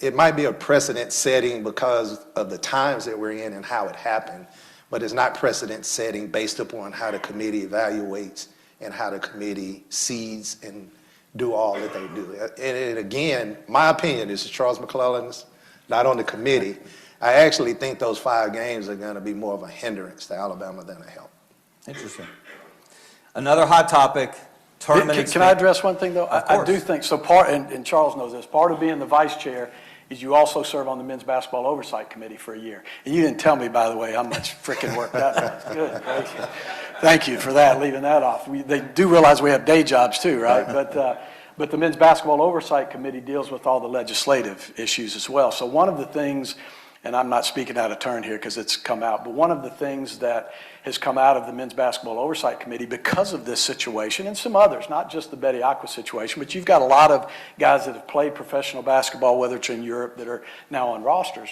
it might be a precedent setting because of the times that we're in and how it happened, but it's not precedent setting based upon how the committee evaluates and how the committee sees and do all that they do. And again, my opinion, this is Charles McClelland's, not on the committee. I actually think those 5 games are going to be more of a hindrance to Alabama than a help.
Interesting. Another hot topic, tournament.
Can I address one thing, though?
I
do think, so and Charles knows this, part of being the vice chair is you also serve on the Men's Basketball Oversight Committee for a year. And you didn't tell me, by the way, how much freaking work that was. Good. Thank you for that, leaving that off. They do realize we have day jobs too, right? But the Men's Basketball Oversight Committee deals with all the legislative issues as well. So one of the things, and I'm not speaking out of turn here because it's come out, but one of the things that has come out of the Men's Basketball Oversight Committee because of this situation, and some others, not just the Betty Aqua situation, but you've got a lot of guys that have played professional basketball, whether it's in Europe, that are now on rosters,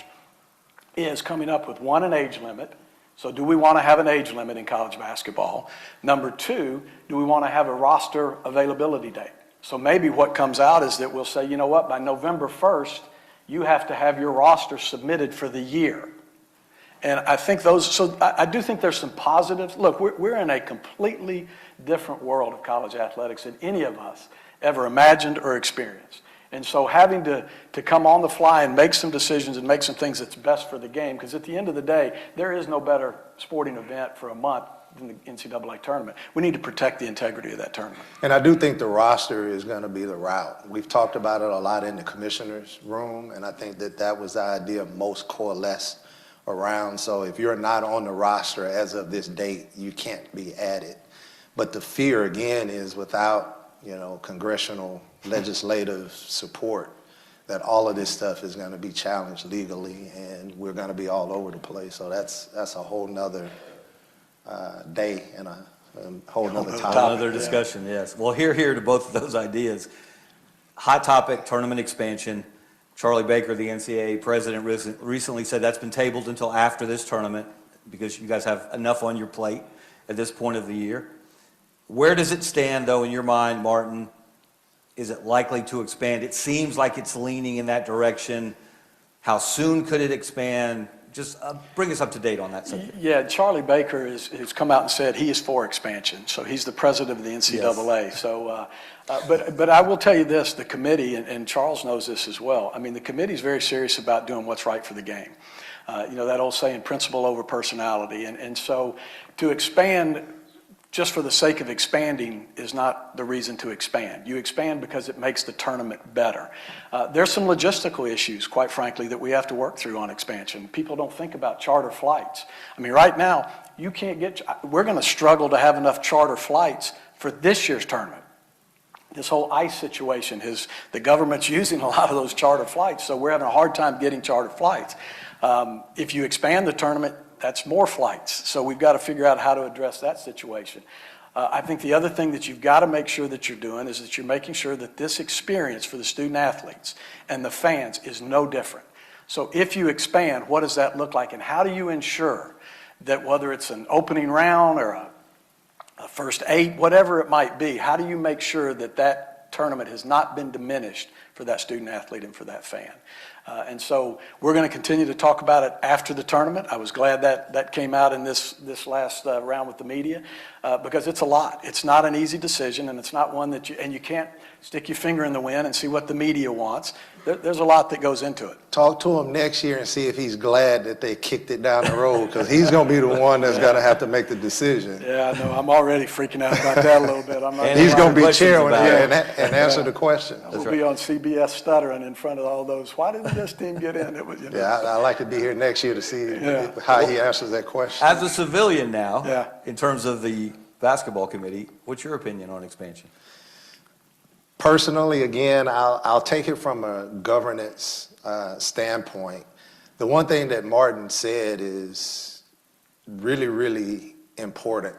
is coming up with, one, an age limit. So do we want to have an age limit in college basketball? Number 2, do we want to have a roster availability date? So maybe what comes out is that we'll say, you know what, by November 1st, you have to have your roster submitted for the year. And I think I do think there's some positives. Look, we're in a completely different world of college athletics than any of us ever imagined or experienced. And so having to come on the fly and make some decisions and make some things that's best for the game, because at the end of the day, there is no better sporting event for a month than the NCAA tournament. We need to protect the integrity of that tournament.
And I do think the roster is going to be the route. We've talked about it a lot in the commissioner's room, and I think that was the idea most coalesced around. So if you're not on the roster as of this date, you can't be added. But the fear, again, is without congressional legislative support, that all of this stuff is going to be challenged legally, and we're going to be all over the place. So that's a whole nother day and a whole nother topic.
Another discussion, yes. Well, here to both of those ideas. Hot topic, tournament expansion. Charlie Baker, the NCAA president, recently said that's been tabled until after this tournament because you guys have enough on your plate at this point of the year. Where does it stand, though, in your mind, Martin? Is it likely to expand? It seems like it's leaning in that direction. How soon could it expand? Just bring us up to date on that subject.
Yeah, Charlie Baker has come out and said he is for expansion. So he's the president of the NCAA. Yes. So, but I will tell you this, the committee, and Charles knows this as well, I mean, the committee is very serious about doing what's right for the game. That old saying, principle over personality. And so to expand just for the sake of expanding is not the reason to expand. You expand because it makes the tournament better. There's some logistical issues, quite frankly, that we have to work through on expansion. People don't think about charter flights. I mean, right now, we're going to struggle to have enough charter flights for this year's tournament. This whole ICE situation the government's using a lot of those charter flights, so we're having a hard time getting charter flights. If you expand the tournament, that's more flights. So we've got to figure out how to address that situation. I think the other thing that you've got to make sure that you're doing is that you're making sure that this experience for the student athletes and the fans is no different. So if you expand, what does that look like? And how do you ensure that whether it's an opening round or a first 8, whatever it might be, how do you make sure that that tournament has not been diminished for that student athlete and for that fan? And so we're going to continue to talk about it after the tournament. I was glad that came out in this last round with the media because it's a lot. It's not an easy decision, and it's not one that you can't stick your finger in the wind and see what the media wants. There's a lot that goes into it.
Talk to him next year and see if he's glad that they kicked it down the road, because he's going to be the one that's going to have to make the decision.
Yeah, I know. I'm already freaking out about that a little bit.
He's going to be chair and answer the question.
We'll be on CBS stuttering in front of all those. Why didn't this team get in? It was,
Yeah, I'd like to be here next year to see how he answers that question.
As a civilian now, in terms of the basketball committee, what's your opinion on expansion?
Personally, again, I'll take it from a governance standpoint. The one thing that Martin said is really, really important.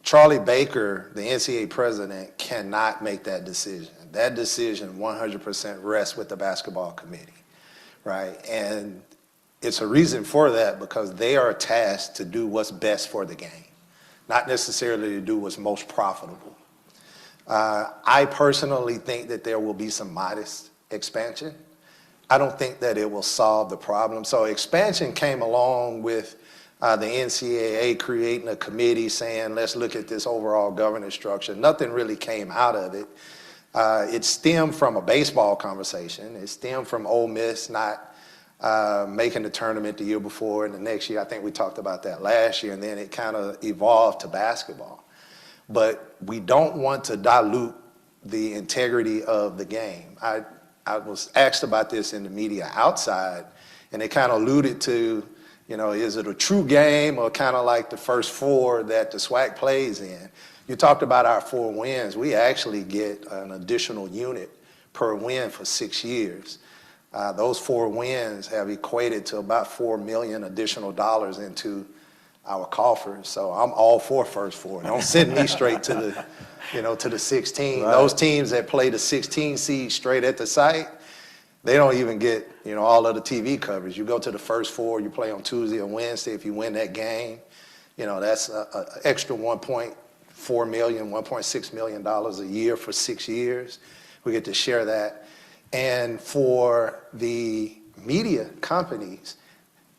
Charlie Baker, the NCAA president, cannot make that decision. That decision 100% rests with the basketball committee, right? And it's a reason for that because they are tasked to do what's best for the game, not necessarily to do what's most profitable. I personally think that there will be some modest expansion. I don't think that it will solve the problem. So expansion came along with the NCAA creating a committee saying, let's look at this overall governance structure. Nothing really came out of it. It stemmed from a baseball conversation. It stemmed from Ole Miss not making the tournament the year before and the next year. I think we talked about that last year, and then it kind of evolved to basketball. But we don't want to dilute the integrity of the game. I was asked about this in the media outside, and they kind of alluded to, you know, is it a true game or kind of like the first four that the SWAC plays in? You talked about our 4 wins. We actually get an additional unit per win for 6 years. Those 4 wins have equated to about $4 million additional dollars into our coffers. So I'm all for first four. Don't send me straight to the, you know, to the 16. Right. Those teams that play the 16 seed straight at the site, they don't even get, you know, all of the TV coverage. You go to the first 4, you play on Tuesday or Wednesday. If you win that game, you know, that's an extra $1.4 million, $1.6 million a year for 6 years. We get to share that. And for the media companies,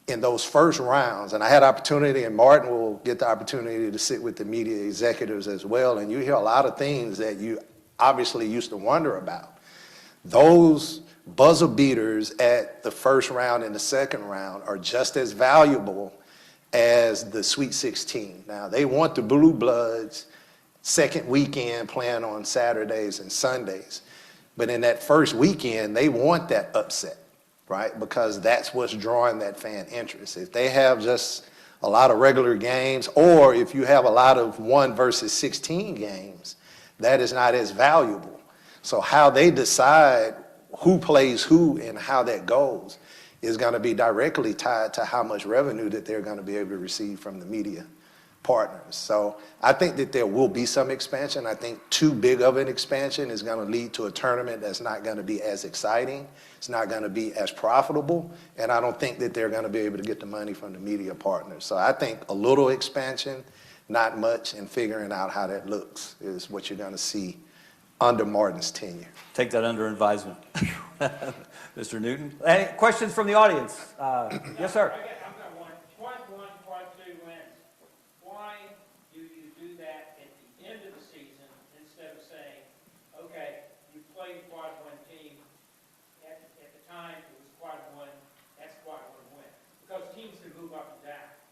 in those first rounds, and I had opportunity, and Martin will get the opportunity to sit with the media executives as well, and you hear a lot of things that you obviously used to wonder about. Those buzzer beaters at the first round and the second round are just as valuable as the Sweet 16. Now, they want the Blue Bloods second weekend playing on Saturdays and Sundays, but in that first weekend, they want that upset, right? Because that's what's drawing that fan interest. If they have just a lot of regular games, or if you have a lot of 1 versus 16 games, that is not as valuable. So how they decide who plays who and how that goes is going to be directly tied to how much revenue that they're going to be able to receive from the media partners. So I think that there will be some expansion. I think too big of an expansion is going to lead to a tournament that's not going to be as exciting. It's not going to be as profitable. And I don't think that they're going to be able to get the money from the media partners. So I think a little expansion, not much, and figuring out how that looks is what you're going to see under Martin's tenure.
Take that under advisement. Mr. Newton. Any questions from the audience? Yes, sir.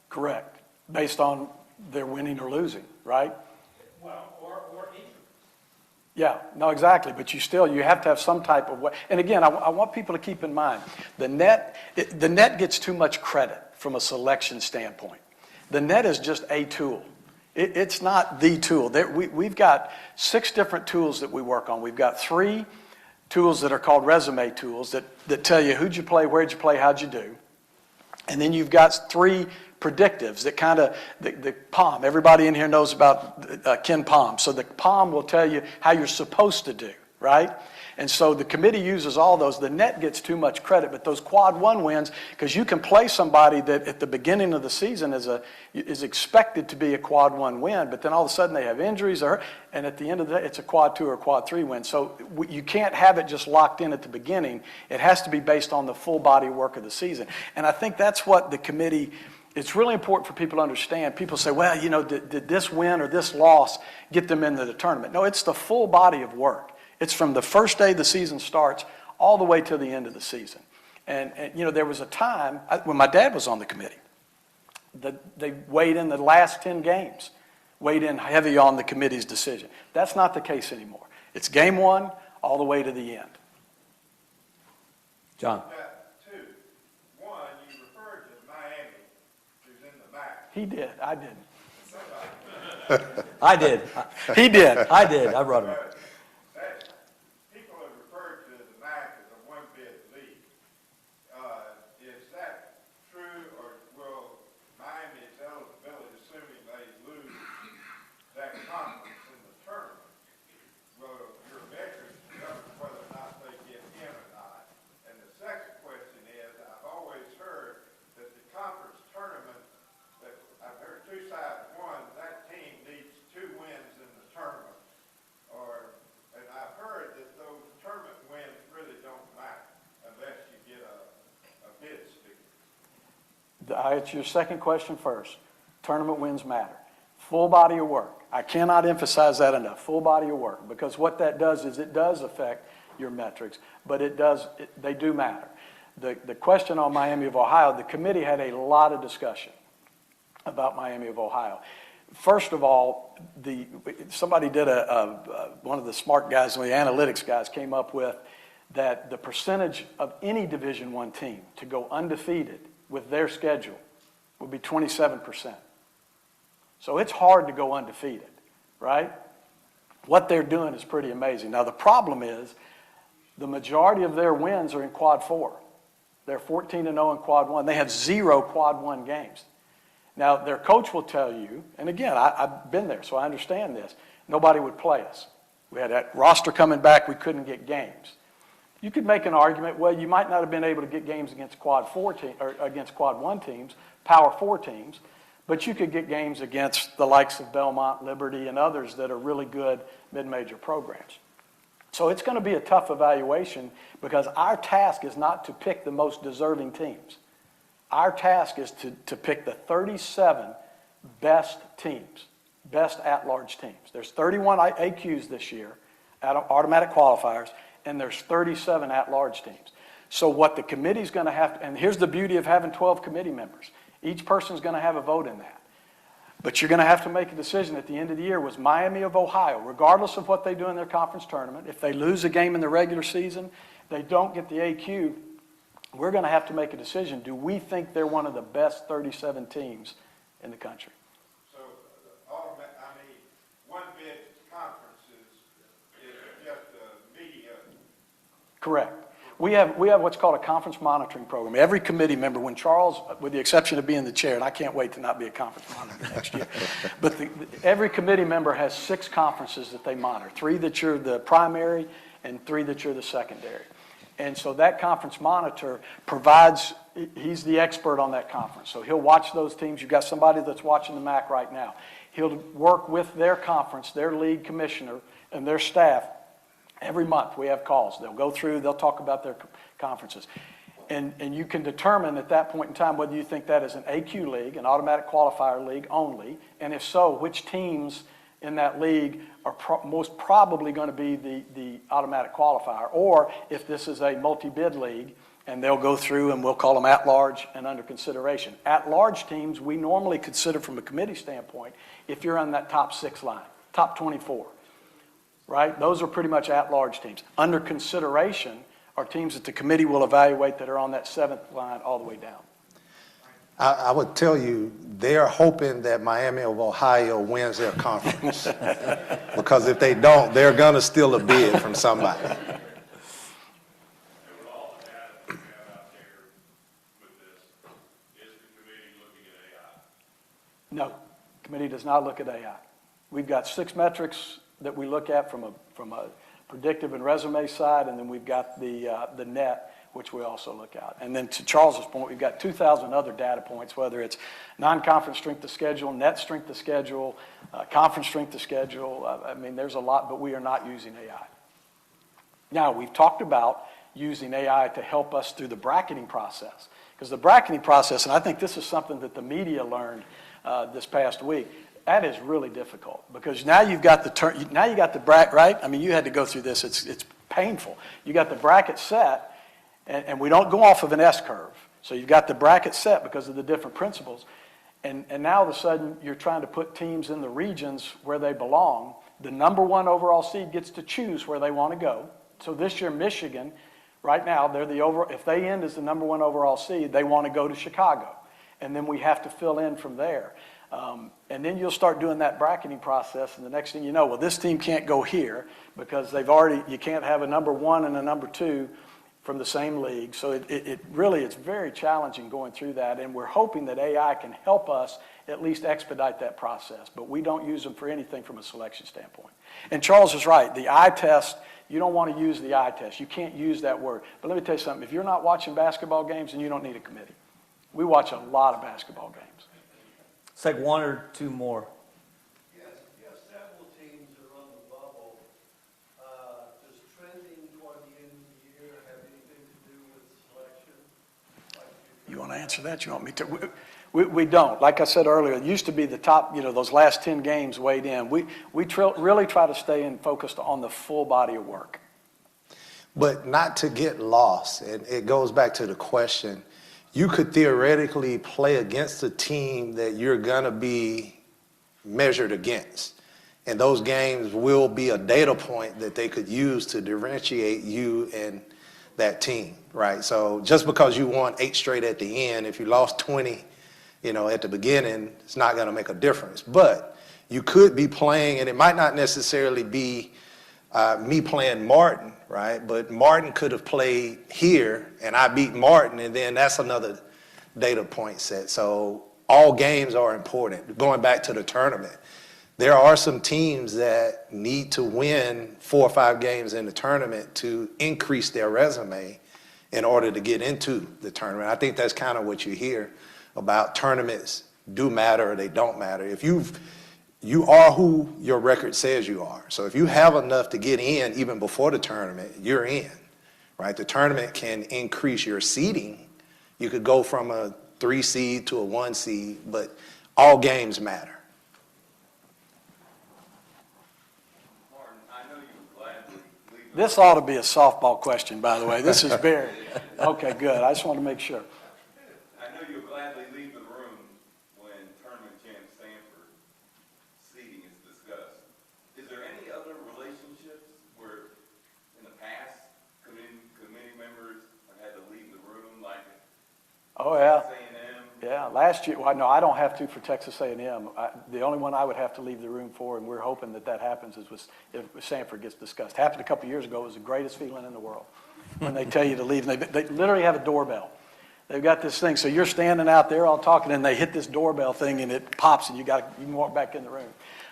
Correct, based on their winning or losing, right?
Well, or injury.
Yeah, no, exactly. But you have to have some type of way. And again, I want people to keep in mind, the net gets too much credit from a selection standpoint. The net is just a tool. It's not the tool. We've got 6 different tools that we work on. We've got 3 tools that are called resume tools that tell you who'd you play, where'd you play, how'd you do. And then you've got 3 predictives that kind of, the POM, everybody in here knows about Ken Pom. So the POM will tell you how you're supposed to do, right? And so the committee uses all those. The net gets too much credit, but those quad 1 wins, because you can play somebody that at the beginning of the season is expected to be a quad 1 win, but then all of a sudden they have injuries, and at the end of the day, it's a quad 2 or quad 3 win. So you can't have it just locked in at the beginning. It has to be based on the full body work of the season. And I think that's what the committee, it's really important for people to understand. People say, well, you know, did this win or this loss get them into the tournament? No, it's the full body of work. It's from the first day the season starts all the way to the end of the season. And you know, there was a time when my dad was on the committee that they weighed in the last 10 games, weighed in heavy on the committee's decision. That's not the case anymore. It's game 1 all the way to the end.
John.
He did. I didn't.
I did.
He did.
I did. I brought him up.
People have referred to the MAC as a one-bid league. Is that
It's your second question first. Tournament wins matter. Full body of work. I cannot emphasize that enough. Full body of work, because what that does is it does affect your metrics, but they do matter. The question on Miami of Ohio, the committee had a lot of discussion about Miami of Ohio. First of all, somebody did one of the smart guys, one of the analytics guys came up with that the percentage of any Division I team to go undefeated with their schedule would be 27%. So it's hard to go undefeated, right? What they're doing is pretty amazing. Now, the problem is the majority of their wins are in Quad 4. They're 14-0 in Quad 1. They have 0 Quad 1 games. Now, their coach will tell you, and again, I've been there, so I understand this, nobody would play us. We had that roster coming back, we couldn't get games. You could make an argument, well, you might not have been able to get games against Quad 1 teams, Power 4 teams, but you could get games against the likes of Belmont, Liberty, and others that are really good mid-major programs. So it's going to be a tough evaluation because our task is not to pick the most deserving teams. Our task is to pick the 37 best teams, best at-large teams. There's 31 AQs this year, automatic qualifiers, and there's 37 at-large teams. So what the committee's going to have to, and here's the beauty of having 12 committee members. Each person's going to have a vote in that. But you're going to have to make a decision at the end of the year. Was Miami of Ohio, regardless of what they do in their conference tournament, if they lose a game in the regular season, they don't get the AQ, we're going to have to make a decision. Do we think they're one of the best 37 teams in the country?
So, one big conference is just media.
Correct. We have what's called a conference monitoring program. Every committee member, when Charles, with the exception of being the chair, and I can't wait to not be a conference monitor next year, but every committee member has 6 conferences that they monitor, 3 that you're the primary and 3 that you're the secondary. And so that conference monitor provides, he's the expert on that conference. So he'll watch those teams. You've got somebody that's watching the MAC right now. He'll work with their conference, their league commissioner, and their staff. Every month we have calls. They'll go through, they'll talk about their conferences. And you can determine at that point in time whether you think that is an AQ league, an automatic qualifier league only, and if so, which teams in that league are most probably going to be the automatic qualifier, or if this is a multi-bid league, and they'll go through and we'll call them at-large and under consideration. At-large teams we normally consider from a committee standpoint if you're on that top 6 line, top 24. Right? Those are pretty much at-large teams. Under consideration are teams that the committee will evaluate that are on that 7th line all the way down.
I would tell you, they're hoping that Miami of Ohio wins their conference. Because if they don't, they're going to steal a bid from somebody.
No, the committee does not look at AI. We've got 6 metrics that we look at from a predictive and resume side, and then we've got the net, which we also look at. And then to Charles's point, we've got 2,000 other data points, whether it's non-conference strength of schedule, net strength of schedule, conference strength of schedule. I mean, there's a lot, but we are not using AI. Now, we've talked about using AI to help us through the bracketing process. Because the bracketing process, and I think this is something that the media learned this past week, that is really difficult because now you've got the bracket, right? I mean, you had to go through this. It's painful. You got the bracket set, and we don't go off of an S curve. So you've got the bracket set because of the different principles. And now all of a sudden you're trying to put teams in the regions where they belong. The number 1 overall seed gets to choose where they want to go. So this year, Michigan, right now, if they end as the number 1 overall seed, they want to go to Chicago. And then we have to fill in from there. And then you'll start doing that bracketing process, and the next thing you know, well, this team can't go here because you can't have a number 1 and a number 2 from the same league. So it's very challenging going through that, and we're hoping that AI can help us at least expedite that process. But we don't use them for anything from a selection standpoint. And Charles is right. The eye test, you don't want to use the eye test. You can't use that word. But let me tell you something. If you're not watching basketball games, then you don't need a committee. We watch a lot of basketball games.
Let's take 1 or 2 more.
Yes, several teams are on the bubble. Does trending toward the end of the year have anything to do with selection?
You want to answer that? You want me to? We don't. Like I said earlier, it used to be the top, those last 10 games weighed in. We really try to stay focused on the full body of work.
But not to get lost, and it goes back to the question, you could theoretically play against a team that you're going to be measured against. And those games will be a data point that they could use to differentiate you and that team, right? So just because you won 8 straight at the end, if you lost 20, at the beginning, it's not going to make a difference. But you could be playing, and it might not necessarily be me playing Martin, right? But Martin could have played here, and I beat Martin, and then that's another data point set. So all games are important. Going back to the tournament, there are some teams that need to win 4 or 5 games in the tournament to increase their resume in order to get into the tournament. I think that's kind of what you hear about tournaments do matter or they don't matter. If you are who your record says you are. So if you have enough to get in even before the tournament, you're in, right? The tournament can increase your seeding. You could go from a 3 seed to a 1 seed, but all games matter.
This ought to be a softball question, by the way. This is Barry. Okay, good. I just want to make sure.
I know you'll gladly leave the room when tournament champ Stanford seeding is discussed. Is there any other relationships where, in the past, committee members have had to leave the room, like
Oh, yeah.
Texas A&M?
Yeah, last year, well, no, I don't have to for Texas A&M. The only one I would have to leave the room for, and we're hoping that happens, is if Sanford gets discussed. Happened a couple years ago. It was the greatest feeling in the world when they tell you to leave. They literally have a doorbell. They've got this thing, so you're standing out there all talking, and they hit this doorbell thing, and it pops, and you can walk back in the room.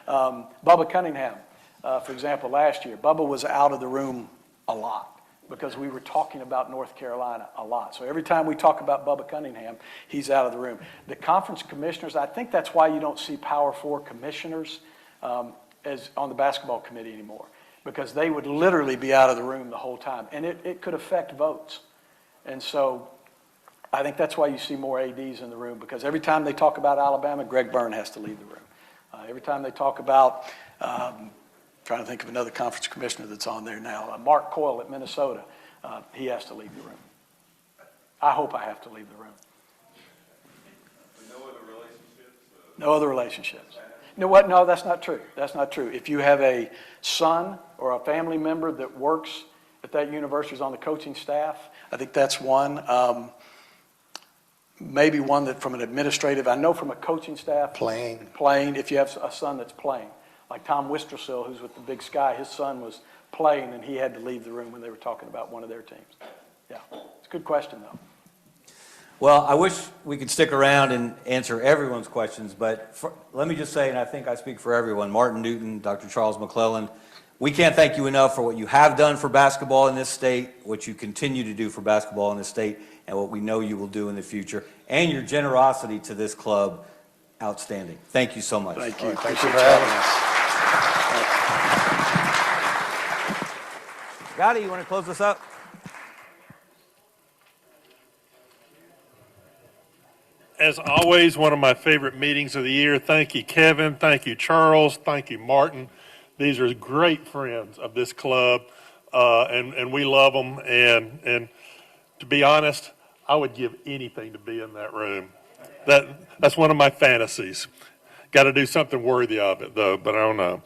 Bubba Cunningham, for example, last year, Bubba was out of the room a lot, because we were talking about North Carolina a lot. So every time we talk about Bubba Cunningham, he's out of the room. The conference commissioners, I think that's why you don't see Power 4 commissioners as on the basketball committee anymore, because they would literally be out of the room the whole time, and it could affect votes. And so I think that's why you see more ADs in the room, because every time they talk about Alabama, Greg Byrne has to leave the room. Every time they talk about trying to think of another conference commissioner that's on there now. Mark Coyle at Minnesota, he has to leave the room. I hope I have to leave the room.
No other relationships?
No other relationships. You know what? No, that's not true. That's not true. If you have a son or a family member that works at that university, is on the coaching staff, I think that's one. Maybe one that from an administrative, I know from a coaching staff.
Playing,
if you have a son that's playing. Like Tom Wistrasill, who's with the Big Sky, his son was playing, and he had to leave the room when they were talking about one of their teams. Yeah, it's a good question, though.
Well, I wish we could stick around and answer everyone's questions, but let me just say, and I think I speak for everyone, Martin Newton, Dr. Charles McClelland, we can't thank you enough for what you have done for basketball in this state, what you continue to do for basketball in this state, and what we know you will do in the future, and your generosity to this club. Outstanding. Thank you so much.
Thank you.
Thank you for having us.
Gotti, you want to close this up?
As always, one of my favorite meetings of the year. Thank you, Kevin. Thank you, Charles. Thank you, Martin. These are great friends of this club, and we love them. And to be honest, I would give anything to be in that room. That's one of my fantasies. Got to do something worthy of it, though, but I don't know.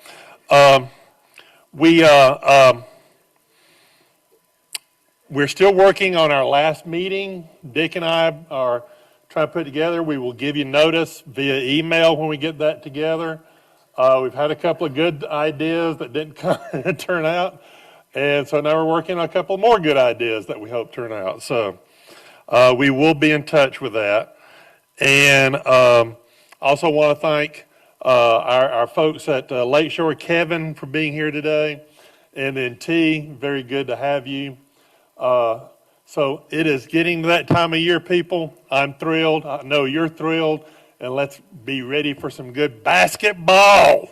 We're still working on our last meeting. Dick and I are trying to put together. We will give you notice via email when we get that together. We've had a couple of good ideas that didn't turn out, and so now we're working on a couple more good ideas that we hope turn out. So we will be in touch with that. And also want to thank our folks at Lakeshore, Kevin, for being here today. And then T, very good to have you. So it is getting to that time of year, people. I'm thrilled. I know you're thrilled. And let's be ready for some good basketball.